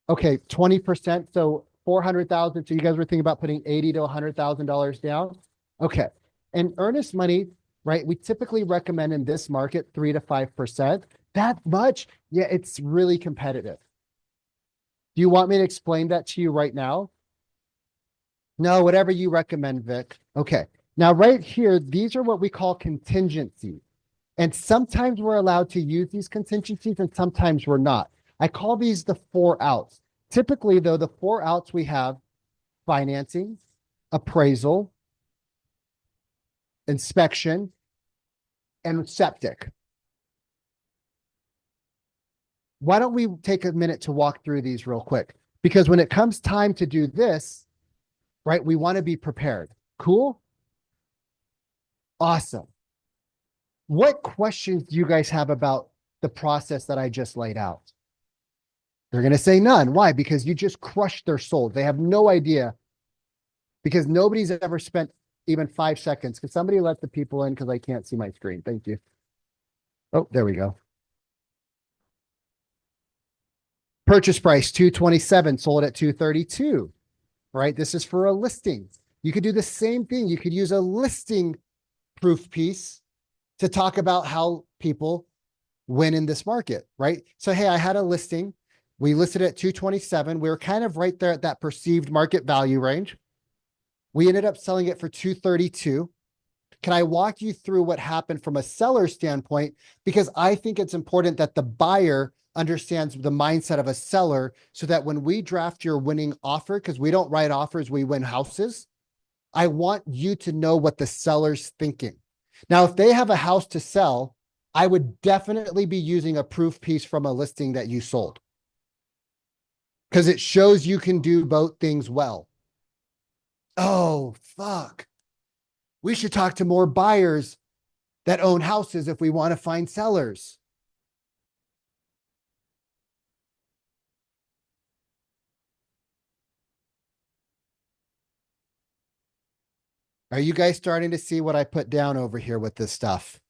Okay, 20%, so 400,000. So you guys were thinking about putting $80,000 to $100,000 down. Okay, and earnest money, right? We typically recommend in this market 3 to 5%. That much? Yeah, it's really competitive. Do you want me to explain that to you right now? No, whatever you recommend, Vic. Okay, now right here, these are what we call contingencies. And sometimes we're allowed to use these contingencies and sometimes we're not. I call these the 4 outs. Typically, though, the 4 outs we have: financing, appraisal, inspection, and septic. Why don't we take a minute to walk through these real quick? Because when it comes time to do this, right, we want to be prepared. Cool? Awesome. What questions do you guys have about the process that I just laid out? They're going to say none. Why? Because you just crushed their soul. They have no idea, because nobody's ever spent even 5 seconds. Can somebody let the people in, because I can't see my screen? Thank you. Oh, there we go. Purchase price $227, sold at $232, right? This is for a listing. You could do the same thing. You could use a listing proof piece to talk about how people win in this market, right? So, hey, I had a listing. We listed at 227. We were kind of right there at that perceived market value range. We ended up selling it for 232. Can I walk you through what happened from a seller standpoint? Because I think it's important that the buyer understands the mindset of a seller, so that when we draft your winning offer, because we don't write offers, we win houses. I want you to know what the seller's thinking. Now, if they have a house to sell, I would definitely be using a proof piece from a listing that you sold, because it shows you can do both things well. Oh, fuck. We should talk to more buyers that own houses if we want to find sellers. Are you guys starting to see what I put down over here with this stuff?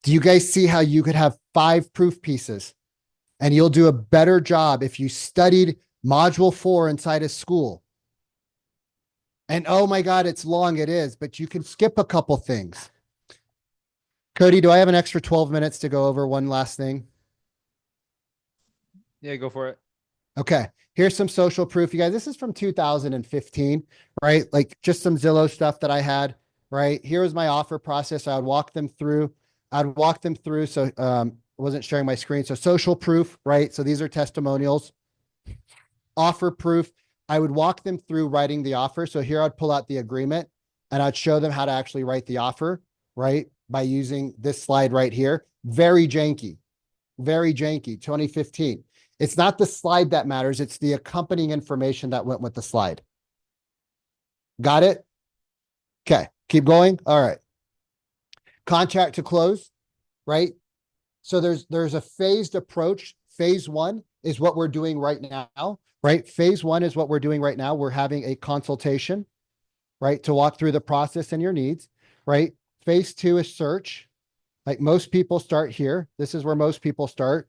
Do you guys see how you could have 5 proof pieces, and you'll do a better job if you studied module 4 inside of school? And oh my God, it's long. It is, but you can skip a couple things. Cody, do I have an extra 12 minutes to go over one last thing? Yeah, go for it. Okay. Here's some social proof, you guys. This is from 2015, right? Like just some Zillow stuff that I had, right? Here was my offer process. I would walk them through. So, I wasn't sharing my screen. So social proof, right? So these are testimonials. Offer proof. I would walk them through writing the offer. So here I'd pull out the agreement and I'd show them how to actually write the offer, right? By using this slide right here. Very janky, 2015. It's not the slide that matters. It's the accompanying information that went with the slide. Got it? Okay, keep going. All right. Contract to close, right? So there's a phased approach. Phase one is what we're doing right now, right? Phase one is what we're doing right now. We're having a consultation, right? To walk through the process and your needs, right? Phase two is search. Like most people start here. This is where most people start,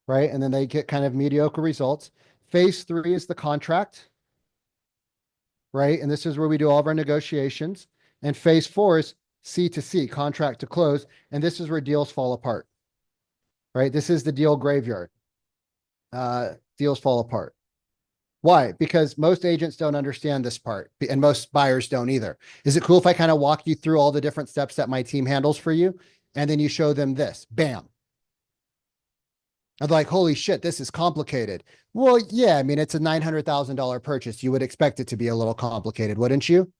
right? And then they get kind of mediocre results. Phase three is the contract, right? And this is where we do all of our negotiations. And phase four is C to C, contract to close. And this is where deals fall apart, right? This is the deal graveyard. Deals fall apart. Why? Because most agents don't understand this part and most buyers don't either. Is it cool if I kind of walk you through all the different steps that my team handles for you? And then you show them this, bam. I'm like, holy shit, this is complicated. Well, yeah, I mean, it's a $900,000 purchase. You would expect it to be a little complicated, wouldn't you?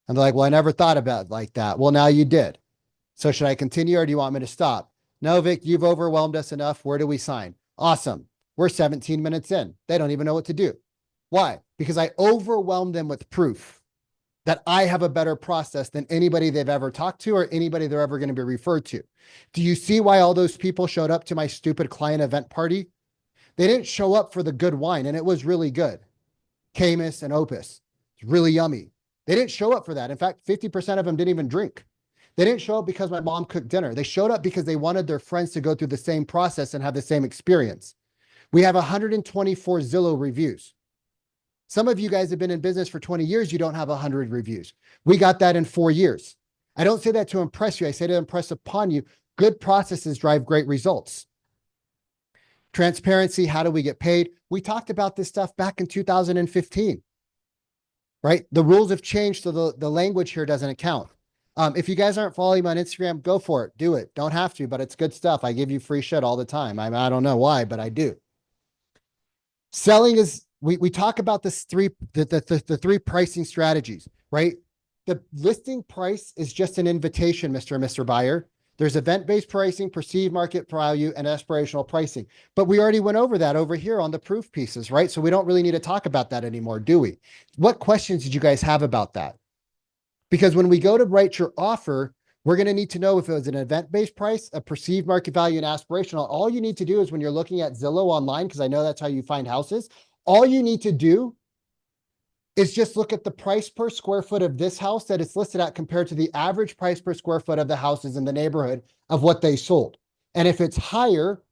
And they're like, well, I never thought about it like that. Well, now you did. So should I continue or do you want me to stop? No, Vic, you've overwhelmed us enough. Where do we sign? Awesome. We're 17 minutes in. They don't even know what to do. Why? Because I overwhelmed them with proof that I have a better process than anybody they've ever talked to or anybody they're ever going to be referred to. Do you see why all those people showed up to my stupid client event party? They didn't show up for the good wine, and it was really good. Camus and Opus. It's really yummy. They didn't show up for that. In fact, 50% of them didn't even drink. They didn't show up because my mom cooked dinner. They showed up because they wanted their friends to go through the same process and have the same experience. We have 124 Zillow reviews. Some of you guys have been in business for 20 years. You don't have 100 reviews. We got that in 4 years. I don't say that to impress you. I say to impress upon you. Good processes drive great results. Transparency. How do we get paid? We talked about this stuff back in 2015, right? The rules have changed. So the language here doesn't account. If you guys aren't following me on Instagram, go for it. Do it. Don't have to, but it's good stuff. I give you free shit all the time. I don't know why, but I do. Selling is, we talk about the three pricing strategies, right? The listing price is just an invitation, Mr. and Mr. Buyer. There's event-based pricing, perceived market value, and aspirational pricing. But we already went over that over here on the proof pieces, right? So we don't really need to talk about that anymore, do we? What questions did you guys have about that? Because when we go to write your offer, we're going to need to know if it was an event-based price, a perceived market value, and aspirational. All you need to do is when you're looking at Zillow online, because I know that's how you find houses, all you need to do is just look at the price per square foot of this house that it's listed at compared to the average price per square foot of the houses in the neighborhood of what they sold. And if it's higher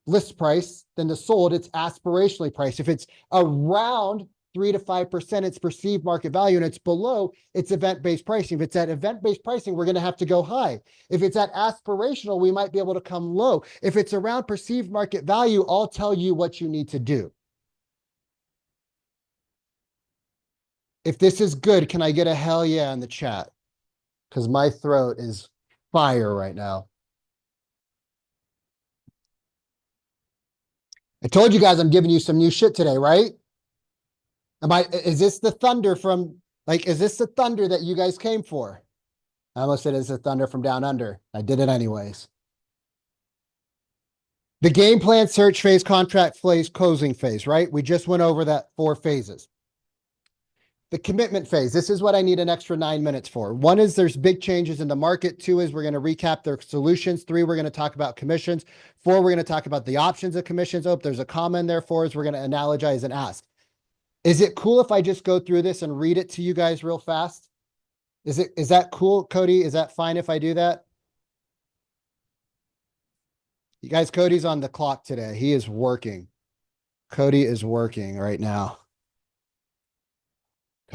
list price than the sold, it's aspirationally priced. If it's around 3 to 5%, it's perceived market value, and it's below, it's event-based pricing. If it's at event-based pricing, we're going to have to go high. If it's at aspirational, we might be able to come low. If it's around perceived market value, I'll tell you what you need to do. If this is good, can I get a hell yeah in the chat? Because my throat is fire right now. I told you guys I'm giving you some new shit today, right? Is this the thunder from, is this the thunder that you guys came for? I almost said it's the thunder from down under. I did it anyways. The game plan, search phase, contract phase, closing phase, right? We just went over that 4 phases. The commitment phase, this is what I need an extra 9 minutes for. 1 is there's big changes in the market. 2 is we're going to recap their solutions. 3, we're going to talk about commissions. 4, we're going to talk about the options of commissions. Oh, there's a comma in there. 4 is we're going to analogize and ask. Is it cool if I just go through this and read it to you guys real fast? Is that cool, Cody? Is that fine if I do that? You guys, Cody's on the clock today. He is working. Cody is working right now.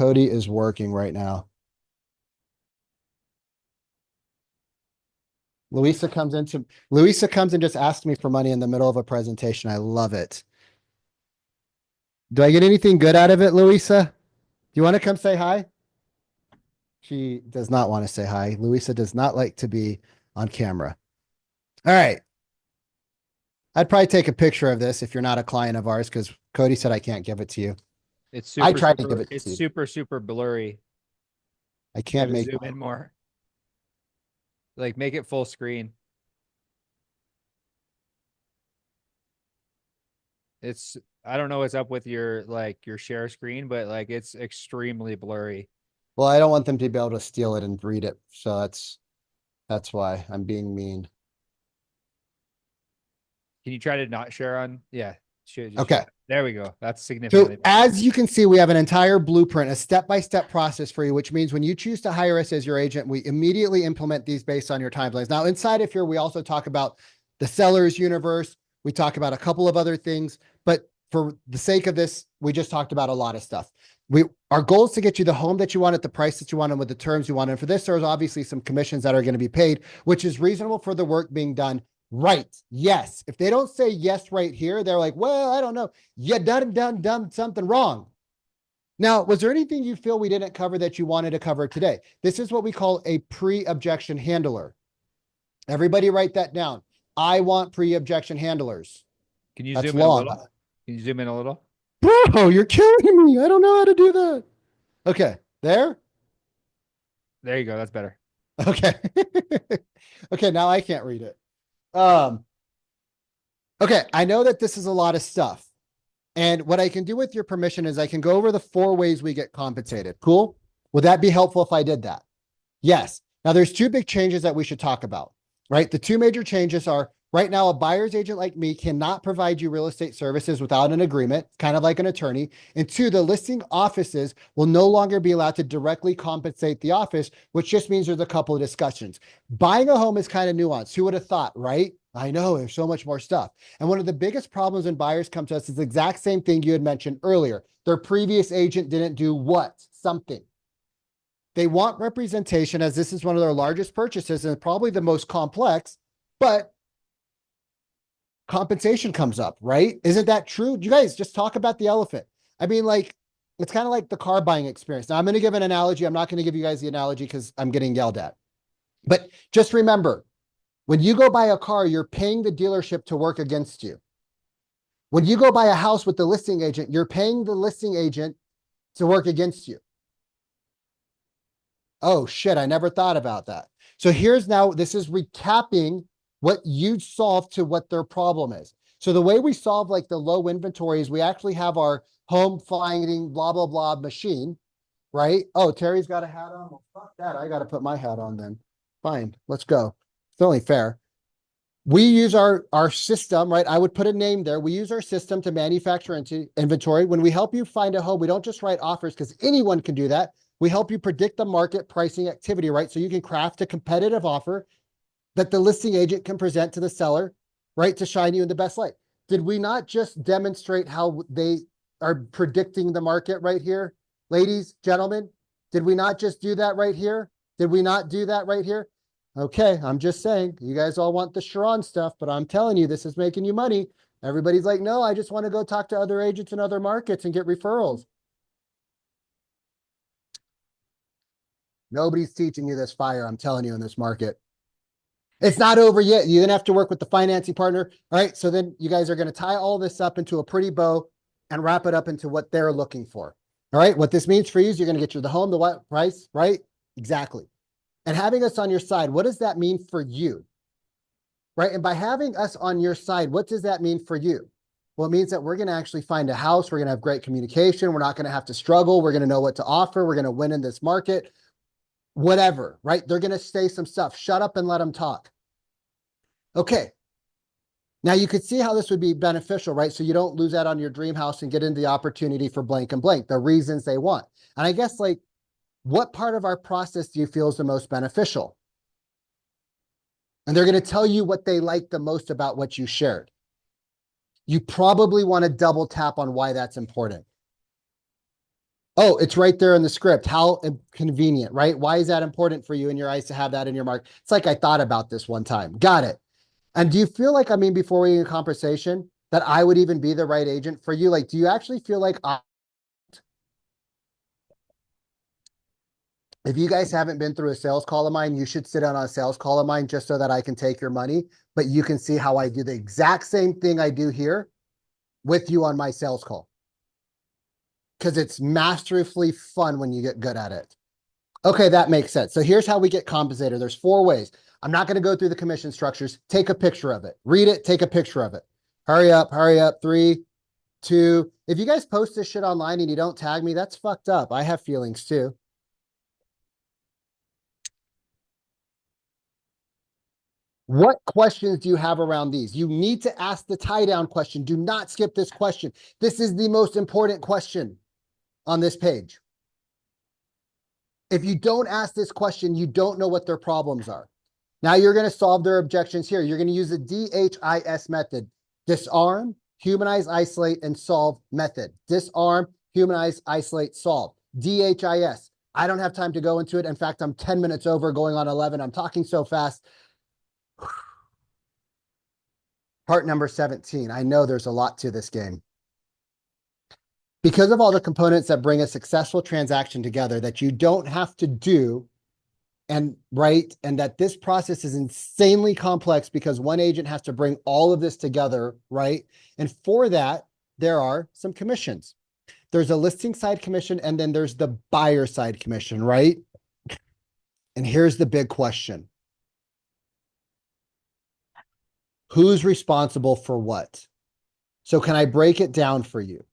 Cody is working right now. Louisa comes and just asks me for money in the middle of a presentation. I love it. Do I get anything good out of it, Louisa? Do you want to come say hi? She does not want to say hi. Louisa does not like to be on camera. All right. I'd probably take a picture of this if you're not a client of ours, because Cody said I can't give it to you. It's I tried to give it to it's you. super blurry. I can't make zoom in more. Like make it full screen. I don't know what's up with your share screen, but like it's extremely blurry. Well, I don't want them to be able to steal it and read it. So that's why I'm being mean. Can you try to not share on? Yeah. Okay. There we go. That's significantly So as you can see, we have an entire blueprint, a step-by-step process for you, which means when you choose to hire us as your agent, we immediately implement these based on your timelines. Now, inside of here, we also talk about the seller's universe. We talk about a couple of other things, but for the sake of this, we just talked about a lot of stuff. Our goal is to get you the home that you want at the price that you want and with the terms you want. And for this, there's obviously some commissions that are going to be paid, which is reasonable for the work being done. Right. Yes. If they don't say yes right here, they're like, well, I don't know. You done something wrong. Now, was there anything you feel we didn't cover that you wanted to cover today? This is what we call a pre-objection handler. Everybody write that down. I want pre-objection handlers. Can you That's zoom in a long. little? Can you zoom in a little? Bro, you're killing me. I don't know how to do that. Okay. There you go. That's better. Okay. Okay. Now I can't read it. Okay. I know that this is a lot of stuff. And what I can do with your permission is I can go over the 4 ways we get compensated. Cool. Would that be helpful if I did that? Yes. Now there's 2 big changes that we should talk about, right? The 2 major changes are right now, a buyer's agent like me cannot provide you real estate services without an agreement, kind of like an attorney. And 2, the listing offices will no longer be allowed to directly compensate the office, which just means there's a couple of discussions. Buying a home is kind of nuanced. Who would have thought, right? I know there's so much more stuff. And one of the biggest problems when buyers come to us is the exact same thing you had mentioned earlier. Their previous agent didn't do what? Something. They want representation, as this is one of their largest purchases and probably the most complex, but compensation comes up, right? Isn't that true? You guys just talk about the elephant. I mean, like, it's kind of like the car buying experience. Now I'm going to give an analogy. I'm not going to give you guys the analogy because I'm getting yelled at, but just remember, when you go buy a car, you're paying the dealership to work against you. When you go buy a house with the listing agent, you're paying the listing agent to work against you. Oh shit, I never thought about that. So here's now, this is recapping what you solve to what their problem is. So the way we solve like the low inventory is we actually have our home finding blah, blah, blah machine, right? Oh, Terry's got a hat on. Well, fuck that. I got to put my hat on then. Fine, let's go. It's only fair. We use our system, right? I would put a name there. We use our system to manufacture into inventory. When we help you find a home, we don't just write offers because anyone can do that. We help you predict the market pricing activity, right? So you can craft a competitive offer that the listing agent can present to the seller, right? To shine you in the best light. Did we not just demonstrate how they are predicting the market right here? Ladies, gentlemen, did we not just do that right here? Did we not do that right here? Okay, I'm just saying, you guys all want the Sharon stuff, but I'm telling you, this is making you money. Everybody's like, no, I just want to go talk to other agents in other markets and get referrals. Nobody's teaching you this fire, I'm telling you, in this market. It's not over yet. You then have to work with the financing partner. All right, so then you guys are going to tie all this up into a pretty bow and wrap it up into what they're looking for. All right, what this means for you is you're going to get you the home, the what price, right? Exactly. And having us on your side, what does that mean for you? Right? And by having us on your side, what does that mean for you? Well, it means that we're going to actually find a house. We're going to have great communication. We're not going to have to struggle. We're going to know what to offer. We're going to win in this market. Whatever, right? They're going to say some stuff. Shut up and let them talk. Okay. Now you could see how this would be beneficial, right? So you don't lose out on your dream house and get into the opportunity for blank and blank, the reasons they want. And I guess, like, what part of our process do you feel is the most beneficial? And they're going to tell you what they like the most about what you shared. You probably want to double tap on why that's important. Oh, it's right there in the script. How convenient, right? Why is that important for you in your eyes to have that in your mark? It's like I thought about this one time. Got it. And do you feel like, I mean, before we get in conversation, that I would even be the right agent for you? Like, do you actually feel like if you guys haven't been through a sales call of mine, you should sit on a sales call of mine just so that I can take your money, but you can see how I do the exact same thing I do here with you on my sales call. Because it's masterfully fun when you get good at it. Okay, that makes sense. So here's how we get compensated. There's 4 ways. I'm not going to go through the commission structures. Take a picture of it. Read it, take a picture of it. Hurry up, hurry up. 3, 2. If you guys post this shit online and you don't tag me, that's fucked up. I have feelings too. What questions do you have around these? You need to ask the tie down question. Do not skip this question. This is the most important question on this page. If you don't ask this question, you don't know what their problems are. Now you're going to solve their objections here. You're going to use the DHIS method. Disarm, humanize, isolate, and solve method. Disarm, humanize, isolate, solve. DHIS. I don't have time to go into it. In fact, I'm 10 minutes over, going on 11. I'm talking so fast. Part number 17. I know there's a lot to this game. Because of all the components that bring a successful transaction together that you don't have to do and right, and that this process is insanely complex because one agent has to bring all of this together, right? And for that, there are some commissions. There's a listing side commission, and then there's the buyer side commission, right? And here's the big question. Who's responsible for what? So can I break it down for you?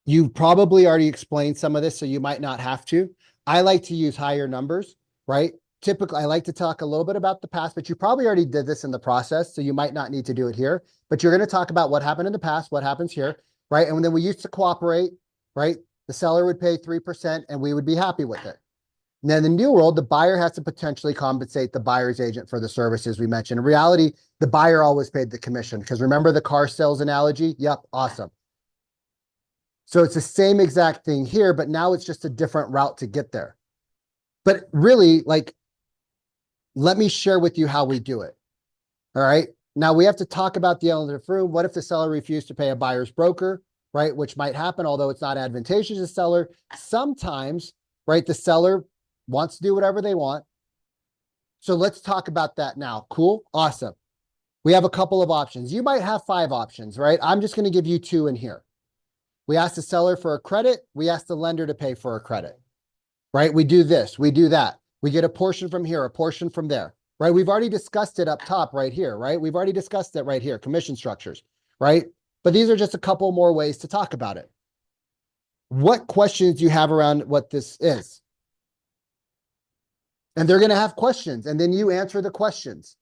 You probably already explained some of this, so you might not have to. I like to use higher numbers, right? Typically, I like to talk a little bit about the past, but you probably already did this in the process, so you might not need to do it here. But you're going to talk about what happened in the past, what happens here, right? And then we used to cooperate, right? The seller would pay 3% and we would be happy with it. And then in the new world, the buyer has to potentially compensate the buyer's agent for the services we mentioned. In reality, the buyer always paid the commission because remember the car sales analogy? Yep, awesome. So it's the same exact thing here, but now it's just a different route to get there. But really, like, let me share with you how we do it. All right. Now we have to talk about the elephant in the room. What if the seller refused to pay a buyer's broker, right? Which might happen, although it's not advantageous to the seller. Sometimes, right, the seller wants to do whatever they want. So let's talk about that now. Cool. Awesome. We have a couple of options. You might have 5 options, right? I'm just going to give you 2 in here. We ask the seller for a credit. We ask the lender to pay for a credit, right? We do this, we do that. We get a portion from here, a portion from there, right? We've already discussed it up top right here, right? We've already discussed it right here, commission structures, right? But these are just a couple more ways to talk about it. What questions do you have around what this is? And they're going to have questions, and then you answer the questions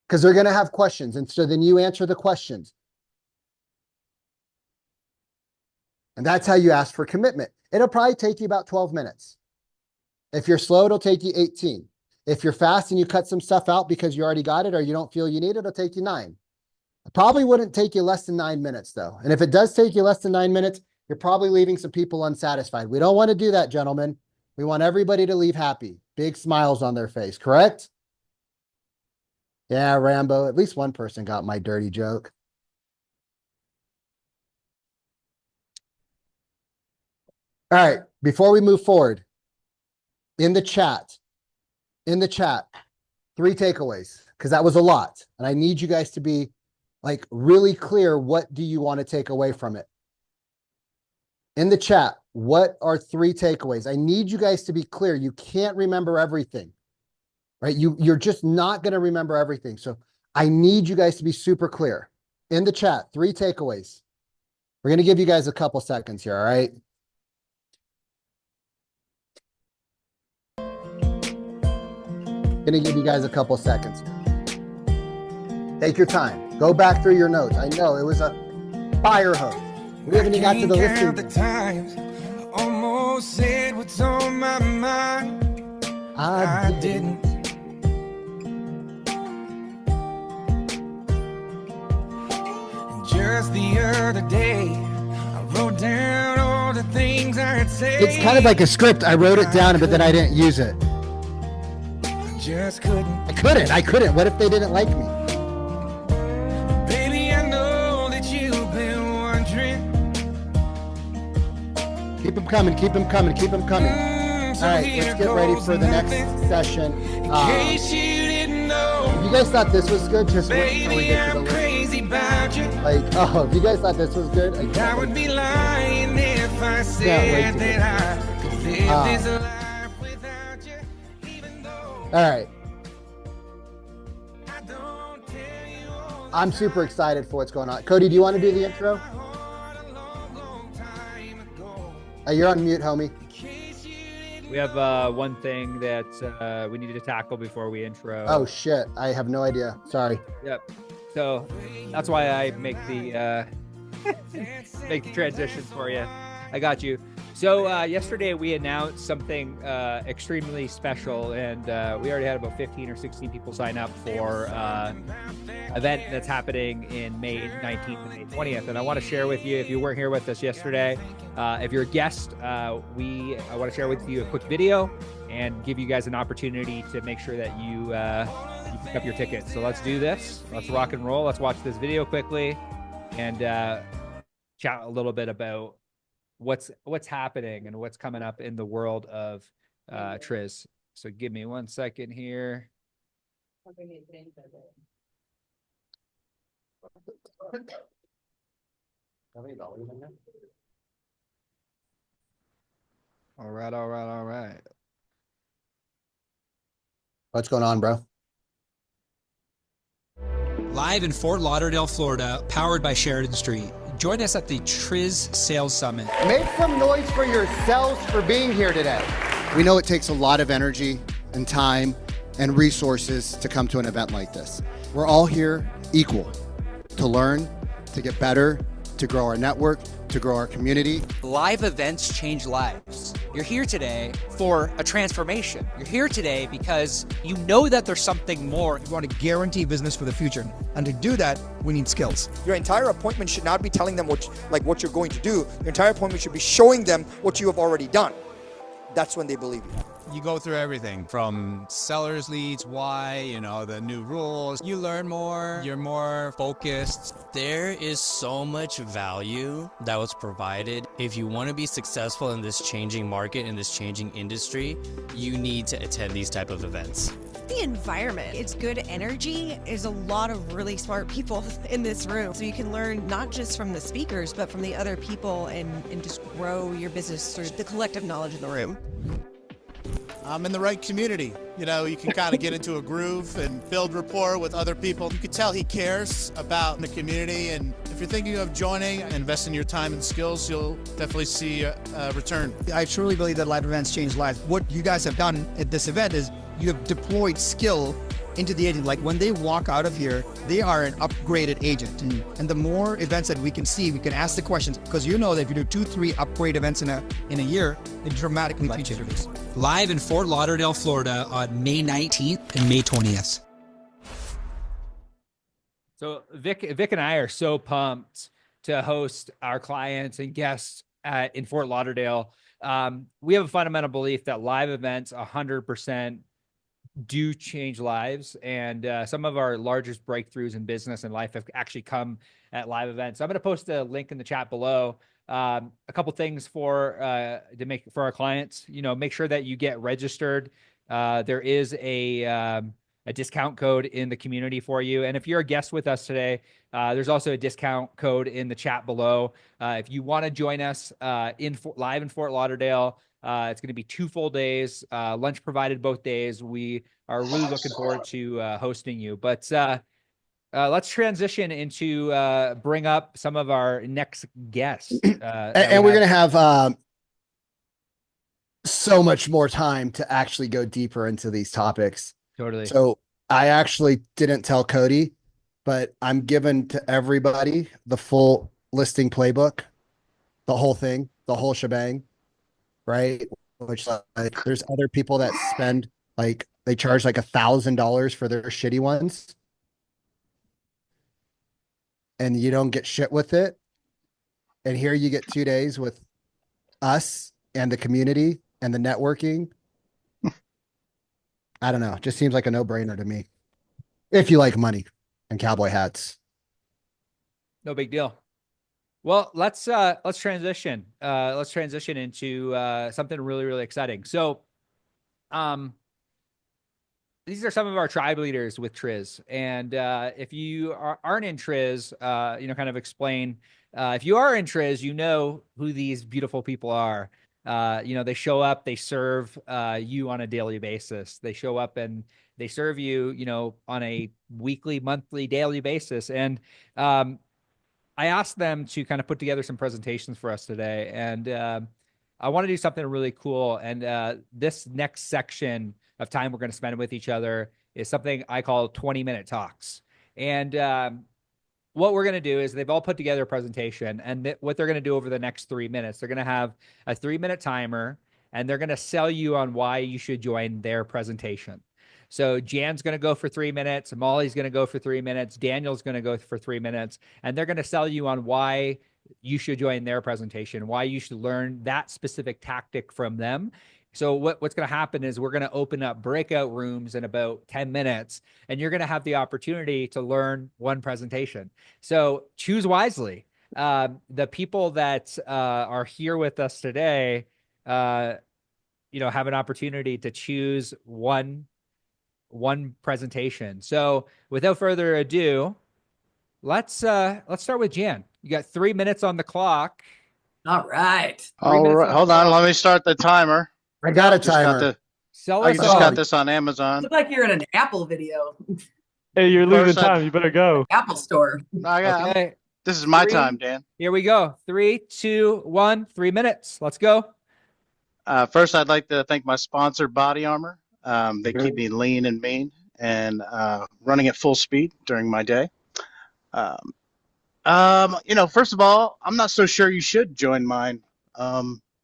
because they're going to have questions. And so then you answer the questions. And that's how you ask for commitment. It'll probably take you about 12 minutes. If you're slow, it'll take you 18. If you're fast and you cut some stuff out because you already got it or you don't feel you need it, it'll take you 9. It probably wouldn't take you less than 9 minutes though. And if it does take you less than 9 minutes, you're probably leaving some people unsatisfied. We don't want to do that, gentlemen. We want everybody to leave happy. Big smiles on their face, correct? Yeah, Rambo. At least one person got my dirty joke. All right, before we move forward, in the chat, 3 takeaways, because that was a lot. And I need you guys to be like really clear. What do you want to take away from it? In the chat, what are 3 takeaways? I need you guys to be clear. You can't remember everything, right? You're just not going to remember everything. So I need you guys to be super clear. In the chat, 3 takeaways. We're going to give you guys a couple seconds here, all right? Going to give you guys a couple seconds. Take your time. Go back through your notes. I know it was a fire hose. We haven't even got to the listing. The times I almost said what's on my mind. I didn't. And just the other day, I wrote down all the things I'd say. It's kind of like a script. I wrote it down, but then I didn't use it. Just couldn't. I couldn't. What if they didn't like me? Baby, I know that you've been wondering. Keep them coming. Keep them coming. Keep them coming. So all right, here let's get ready goes for the next nothing. session. In case you didn't know, If you guys thought this was good, just wait until we baby, get to the I'm list. crazy about you. Like, oh, if you guys thought this was good, I would be lying if I wait said to that I could live this life without you, even though all right. I don't tell you all the I'm super excited for what's going on. Cody, do you want to do the intro? heart a long, long time ago. You're on mute, homie. In case you didn't We have one thing that we needed to tackle before we intro. Oh shit, I have no idea. Sorry. Yep. So that's why I make the make the transition for you. I got you. So yesterday we announced something extremely special, and we already had about 15 or 16 people sign up for event that's happening in May 19th and May 20th. And I want to share with you, if you weren't here with us yesterday, if you're a guest, I want to share with you a quick video and give you guys an opportunity to make sure that you pick up your tickets. So let's do this. Let's rock and roll. Let's watch this video quickly and chat a little bit about what's happening and what's coming up in the world of TRIS. So give me 1 second here. All right. What's going on, bro? Live in Fort Lauderdale, Florida, powered by Sheridan Street. Join us at the TRIS Sales Summit. Make some noise for yourselves for being here today. We know it takes a lot of energy and time and resources to come to an event like this. We're all here equal to learn, to get better, to grow our network, to grow our community. Live events change lives. You're here today for a transformation. You're here today because you know that there's something more. We want to guarantee business for the future. And to do that, we need skills. Your entire appointment should not be telling them what you're going to do. Your entire appointment should be showing them what you have already done. That's when they believe you. You go through everything from sellers leads, why, the new rules. You learn more, you're more focused. There is so much value that was provided. If you want to be successful in this changing market, in this changing industry, you need to attend these type of events. The environment, it's good energy. There's a lot of really smart people in this room. So you can learn not just from the speakers, but from the other people and just grow your business through the collective knowledge in the room. I'm in the right community. You can kind of get into a groove and build rapport with other people. You could tell he cares about the community, and if you're thinking of joining, investing your time and skills, you'll definitely see a return. I truly believe that live events change lives. What you guys have done at this event is you have deployed skill into the agent. Like when they walk out of here, they are an upgraded agent. And the more events that we can see, we can ask the questions, because that if you do 2-3 upgrade events in a year, it dramatically changes. Live in Fort Lauderdale, Florida on May 19th and May 20th. So Vic and I are so pumped to host our clients and guests in Fort Lauderdale. We have a fundamental belief that live events 100% do change lives, and some of our largest breakthroughs in business and life have actually come at live events. So I'm going to post a link in the chat below. A couple things for our clients. Make sure that you get registered. There is a discount code in the community for you, and if you're a guest with us today, there's also a discount code in the chat below. If you want to join us live in Fort Lauderdale. It's going to be 2 full days, lunch provided both days. We are really looking forward to hosting you. But let's transition into bring up some of our next guests. And we're going to have so much more time to actually go deeper into these topics. Totally. So I actually didn't tell Cody, but I'm giving to everybody the full listing playbook, the whole thing, the whole shebang. Right, which there's other people that spend they charge $1,000 for their shitty ones, and you don't get shit with it. And here you get 2 days with us and the community and the networking, I don't know. Just seems like a no-brainer to me. If you like money and cowboy hats. No big deal. Well, let's transition. Let's transition into something really, really exciting. So, these are some of our tribe leaders with TRIS. And if you aren't in TRIS, kind of explain. If you are in TRIS, you know who these beautiful people are. They show up, they serve you on a daily basis. They show up and they serve you, on a weekly, monthly, daily basis. And I asked them to kind of put together some presentations for us today. And I want to do something really cool. And this next section of time we're going to spend with each other is something I call 20-minute talks. And what we're going to do is they've all put together a presentation, and what they're going to do over the next 3 minutes, they're going to have a 3-minute timer, and they're going to sell you on why you should join their presentation. So Jan's going to go for 3 minutes. Molly's going to go for 3 minutes. Daniel's going to go for 3 minutes, and they're going to sell you on why you should join their presentation, why you should learn that specific tactic from them. So what's going to happen is we're going to open up breakout rooms in about 10 minutes, and you're going to have the opportunity to learn one presentation. So choose wisely. The people that are here with us today, have an opportunity to choose one presentation. So without further ado, let's start with Jan. You got 3 minutes on the clock. All right. All right. Hold on. Let me start the timer. I got a timer. I just got this on Amazon. Look like you're in an Apple video. Hey, you're losing time. You better go. Apple store. Okay. This is my time, Dan. Here we go. 3, 2, 1, 3 minutes. Let's go. First, I'd like to thank my sponsor, Body Armor. They keep me lean and mean and running at full speed during my day. First of all, I'm not so sure you should join mine.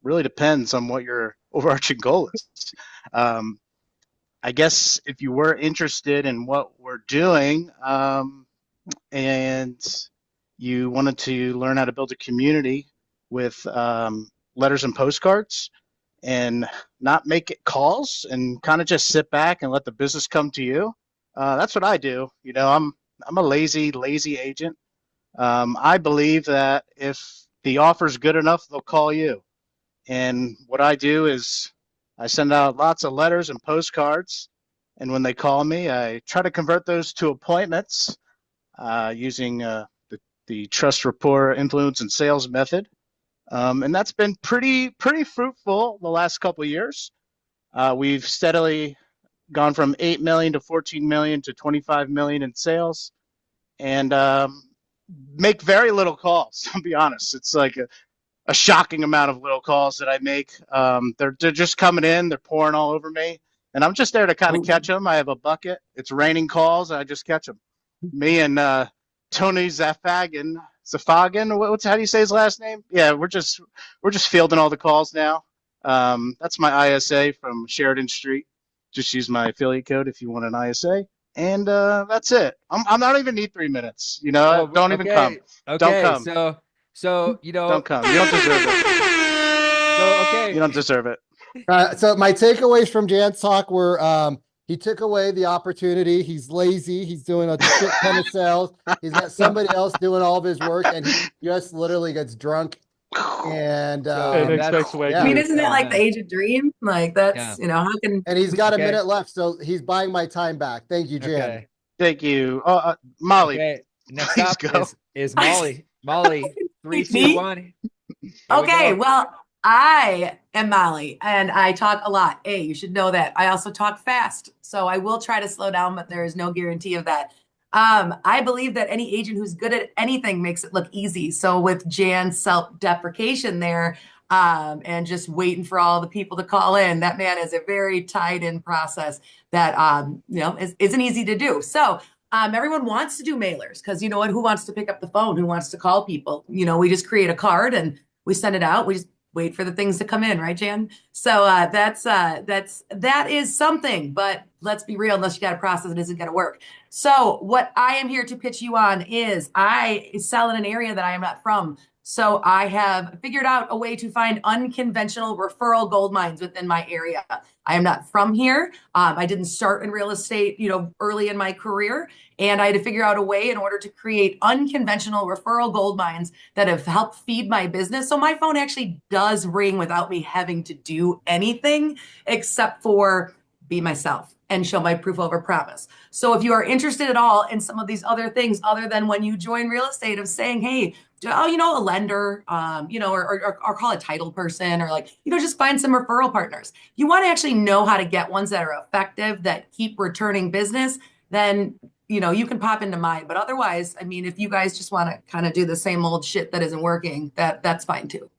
Really depends on what your overarching goal is. I guess if you were interested in what we're doing, and you wanted to learn how to build a community with letters and postcards and not make it calls and kind of just sit back and let the business come to you, that's what I do. I'm a lazy agent. I believe that if the offer's good enough, they'll call you. And what I do is I send out lots of letters and postcards. And when they call me, I try to convert those to appointments using the trust, rapport, influence, and sales method. And that's been pretty fruitful the last couple of years. We've steadily gone from 8 million to 14 million to 25 million in sales, and make very little calls. I'll be honest. It's like a shocking amount of little calls that I make. They're just coming in. They're pouring all over me, and I'm just there to kind of catch them. I have a bucket. It's raining calls, and I just catch them. Me and Tony Zafagan. How do you say his last name? Yeah, we're just fielding all the calls now. That's my ISA from Sheridan Street. Just use my affiliate code if you want an ISA. And that's it. I'm not even need 3 minutes. Don't even come. Okay. Don't come. So don't come. You don't deserve it. So okay. You don't deserve it. So my takeaways from Jan's talk were he took away the opportunity. He's lazy. He's doing a shit ton of sales. He's got somebody else doing all of his work, and he just literally gets drunk. And expects way I mean, isn't that like the age of dream? Like that's how can? And he's got a minute left, so he's buying my time back. Thank you, Jan. Okay. Thank you, Molly. Okay. Next please up go. is Molly. Molly, 3, 2, 1. Okay, well, I am Molly, and I talk a lot. Hey, you should know that. I also talk fast, so I will try to slow down, but there is no guarantee of that. I believe that any agent who's good at anything makes it look easy. So with Jan's self-deprecation there, and just waiting for all the people to call in, that man is a very tied-in process that isn't easy to do. So everyone wants to do mailers because you know what? Who wants to pick up the phone? Who wants to call people? We just create a card and we send it out. We just wait for the things to come in, right, Jan? So that is something, but let's be real, unless you got a process, it isn't going to work. So what I am here to pitch you on is I sell in an area that I am not from. So I have figured out a way to find unconventional referral gold mines within my area. I am not from here. I didn't start in real estate, early in my career, and I had to figure out a way in order to create unconventional referral gold mines that have helped feed my business. So my phone actually does ring without me having to do anything except for be myself and show my proof over promise. So if you are interested at all in some of these other things, other than when you join real estate of saying, hey, a lender, or call a title person, or just find some referral partners. You want to actually know how to get ones that are effective, that keep returning business, then, you can pop into mine. But otherwise, I mean, if you guys just want to kind of do the same old shit that isn't working, that's fine too.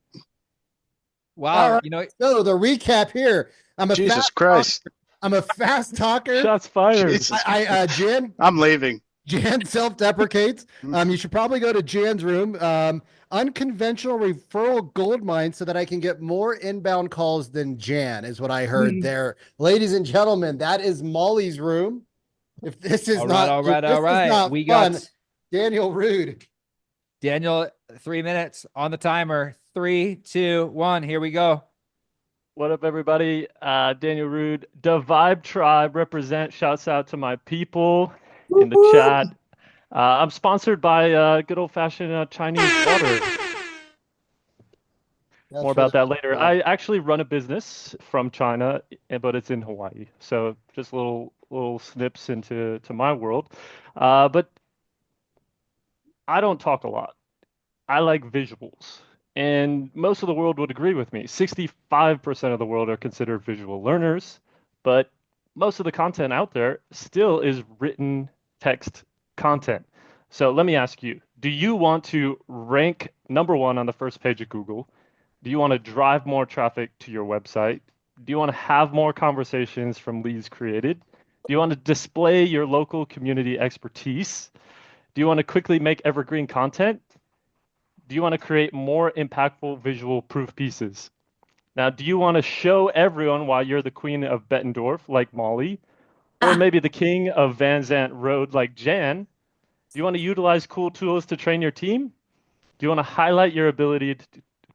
Wow. Right. So the recap here. Jesus Christ. I'm a fast talker. Shots fired. Jan, I'm leaving. Jan self-deprecates. You should probably go to Jan's room. Unconventional referral gold mine so that I can get more inbound calls than Jan is what I heard there. Ladies and gentlemen, that is Molly's room. If this is all not right. We fun, got Daniel Rude. Daniel, 3 minutes on the timer. 3, 2, 1. Here we go. What up, everybody? Daniel Rude, the Vibe Tribe represent. Shouts out to my people in the chat. I'm sponsored by good old-fashioned Chinese water. More about that later. I actually run a business from China, but it's in Hawaii. So just little snips into my world. But I don't talk a lot. I like visuals. And most of the world would agree with me. 65% of the world are considered visual learners, but most of the content out there still is written text content. So let me ask you, do you want to rank #1 on the first page of Google? Do you want to drive more traffic to your website? Do you want to have more conversations from leads created? Do you want to display your local community expertise? Do you want to quickly make evergreen content? Do you want to create more impactful visual proof pieces? Now, do you want to show everyone why you're the queen of Bettendorf, like Molly? Or maybe the king of Van Zant Road, like Jan? Do you want to utilize cool tools to train your team? Do you want to highlight your ability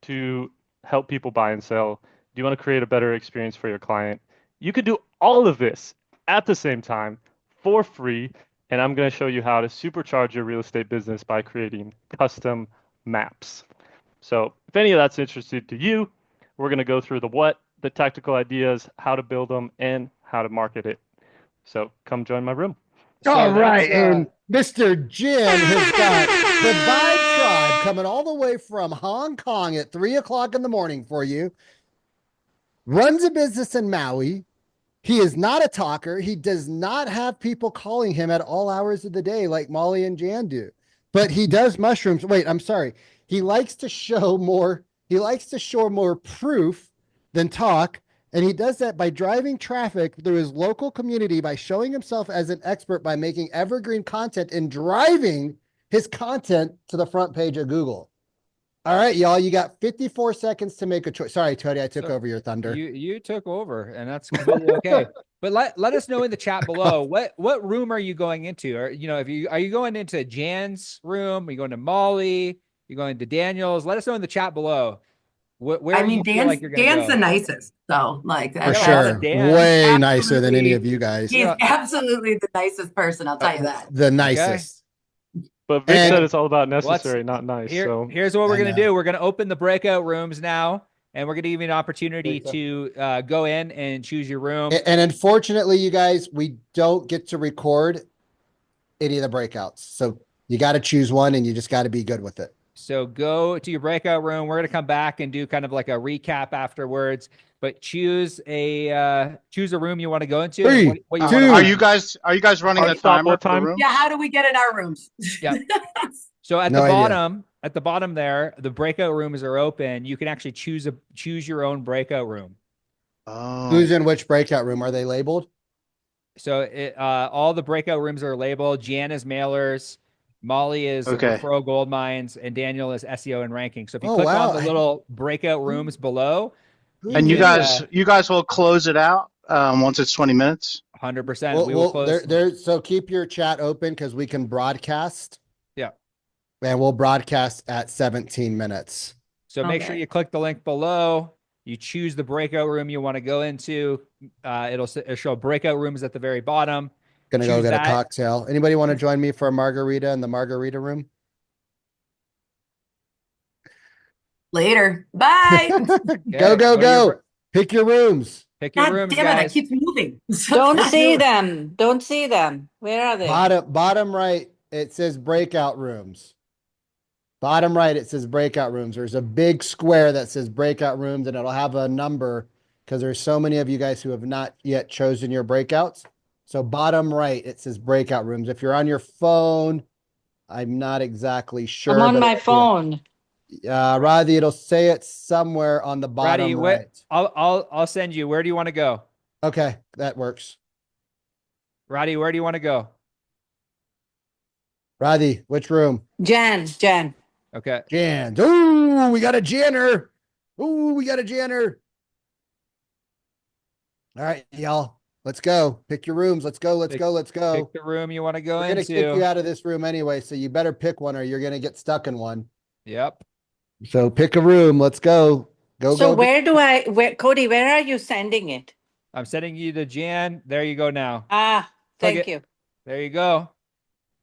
to help people buy and sell? Do you want to create a better experience for your client? You could do all of this at the same time for free, and I'm going to show you how to supercharge your real estate business by creating custom maps. So if any of that's interested to you, we're going to go through the what, the tactical ideas, how to build them, and how to market it. So come join my room. All right, and Mr. Jin has got the Vibe Tribe coming all the way from Hong Kong at 3 o'clock in the morning for you. Runs a business in Maui. He is not a talker. He does not have people calling him at all hours of the day like Molly and Jan do. But he does mushrooms. Wait, I'm sorry. He likes to show more. He likes to show more proof than talk. And he does that by driving traffic through his local community, by showing himself as an expert, by making evergreen content and driving his content to the front page of Google. All right, y'all, you got 54 seconds to make a choice. Sorry, Tony, I took over your thunder. You took over, and that's completely okay. But let us know in the chat below what room are you going into? Or are you going into Jan's room? Are you going to Molly? Are you going to Daniel's? Let us know in the chat below. Where I mean, you feel like you're gonna Dan's go. the nicest, so for sure, way nicer than any of you guys. He's absolutely the nicest person. I'll tell you that. The nicest. But Vic said it's all about necessary, not nice. Here's what we're going to do. We're going to open the breakout rooms now, and we're going to give you an opportunity to go in and choose your room. And unfortunately, you guys, we don't get to record any of the breakouts. So you got to choose one, and you just got to be good with it. So go to your breakout room. We're going to come back and do kind of like a recap afterwards. But choose a room you want to go into. 3, what you 2. wanna Are you guys running the timer for the room? Yeah, how do we get in our rooms? Yeah. So at the bottom there, the breakout rooms are open. You can actually choose your own breakout room. Oh. Who's in which breakout room? Are they labeled? So all the breakout rooms are labeled. Jan is mailers, Molly is referral gold mines, and Daniel is SEO and ranking. So if you click on the little breakout rooms below, and you guys will close it out once it's 20 minutes. 100%. We will close. So keep your chat open because we can broadcast. Yeah. And we'll broadcast at 17 minutes. So make sure you click the link below. You choose the breakout room you want to go into. It'll show breakout rooms at the very bottom. Gonna go Choose get that. a cocktail. Anybody want to join me for a margarita in the margarita room? Later. Bye. Go. Pick your rooms. Pick your God rooms, damn it, I guys. keep moving. Don't see them. Don't see them. Where are they? Bottom right, it says breakout rooms. Bottom right, it says breakout rooms. There's a big square that says breakout rooms, and it'll have a number because there's so many of you guys who have not yet chosen your breakouts. So bottom right, it says breakout rooms. If you're on your phone, I'm not exactly sure. I'm on my phone. Radhi, it'll say it somewhere on the bottom Radhi, right. I'll send you. Where do you want to go? Okay, that works. Radhi, where do you want to go? Radhi, which room? Jan. Okay. Jan. Ooh, we got a Janner. All right, y'all. Let's go. Pick your rooms. Let's go. Let's go. Pick the room you want to go We're into. gonna kick you out of this room anyway, so you better pick one or you're gonna get stuck in one. Yep. So pick a room. Let's go. Where Cody, where are you sending it? I'm sending you to Jan. There you go now. Thank you. There you go.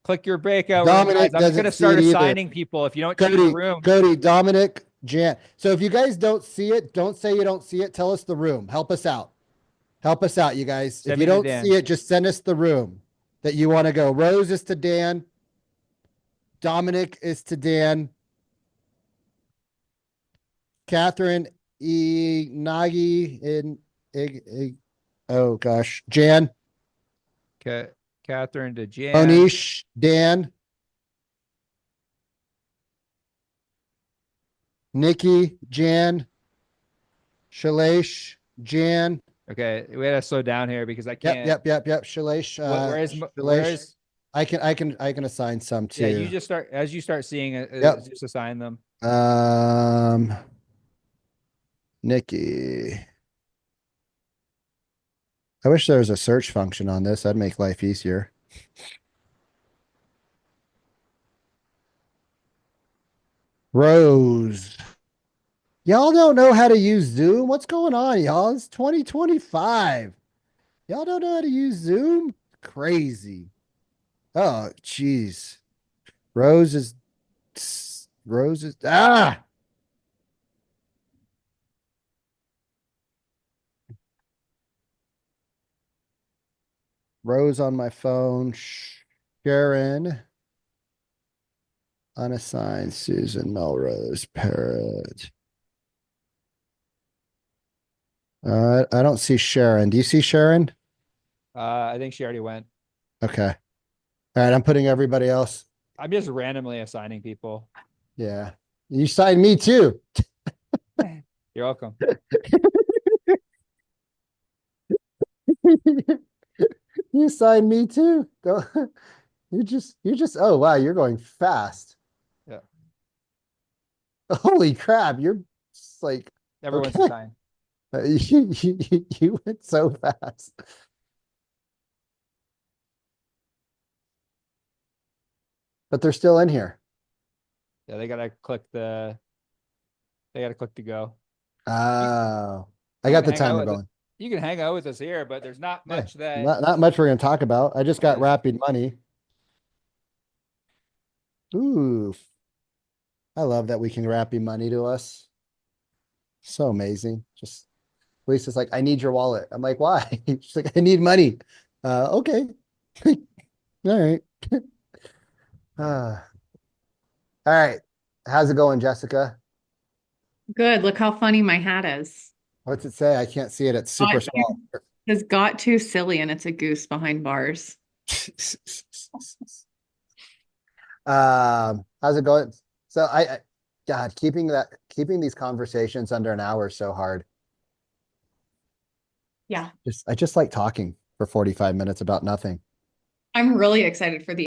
Click your breakout room, guys. Dominic I'm doesn't going to see start it either. assigning people if you don't choose the room. Cody, Dominic, Jan. So if you guys don't see it, don't say you don't see it. Tell us the room. Help us out. Help us out, you guys. Send if me you to don't Dan. see it, just send us the room that you want to go. Rose is to Dan. Dominic is to Dan. Catherine Nagi oh gosh. Jan. Okay. Catherine to Jan. Monish, Dan. Nikki, Jan. Shailesh, Jan. Okay, we gotta slow down here because I can't. Yep. Shailesh. Where's I can assign some too. Yeah, you just start as you start seeing it. Yep. Just assign them. Nikki. I wish there was a search function on this. That'd make life easier. Rose. Y'all don't know how to use Zoom? What's going on, y'all? It's 2025. Y'all don't know how to use Zoom? Crazy. Oh, jeez. Rose is Rose on my phone. Sharon. Unassigned. Susan Melrose. Parrot. I don't see Sharon. Do you see Sharon? I think she already went. Okay. All right. I'm putting everybody else. I'm just randomly assigning people. Yeah. You signed me too. You're welcome. You signed me too. You just, oh wow, you're going fast. Yeah. Holy crap. You're just like, Everyone's okay. assigned. You went so fast. But they're still in here. Yeah, they gotta click the go. Oh, I got the timer going. You can hang out with us here, but there's not much that Not much we're gonna talk about. I just got Rapid Money. Ooh. I love that we can Rapid Money to us. So amazing. Just Lisa's like, I need your wallet. I'm like, why? She's like, I need money. Okay. All right. All right. How's it going, Jessica? Good. Look how funny my hat is. What's it say? I can't see it. It's super small. It's got too silly and it's a goose behind bars. How's it going? So God, keeping these conversations under an hour is so hard. Yeah. I just like talking for 45 minutes about nothing. I'm really excited for the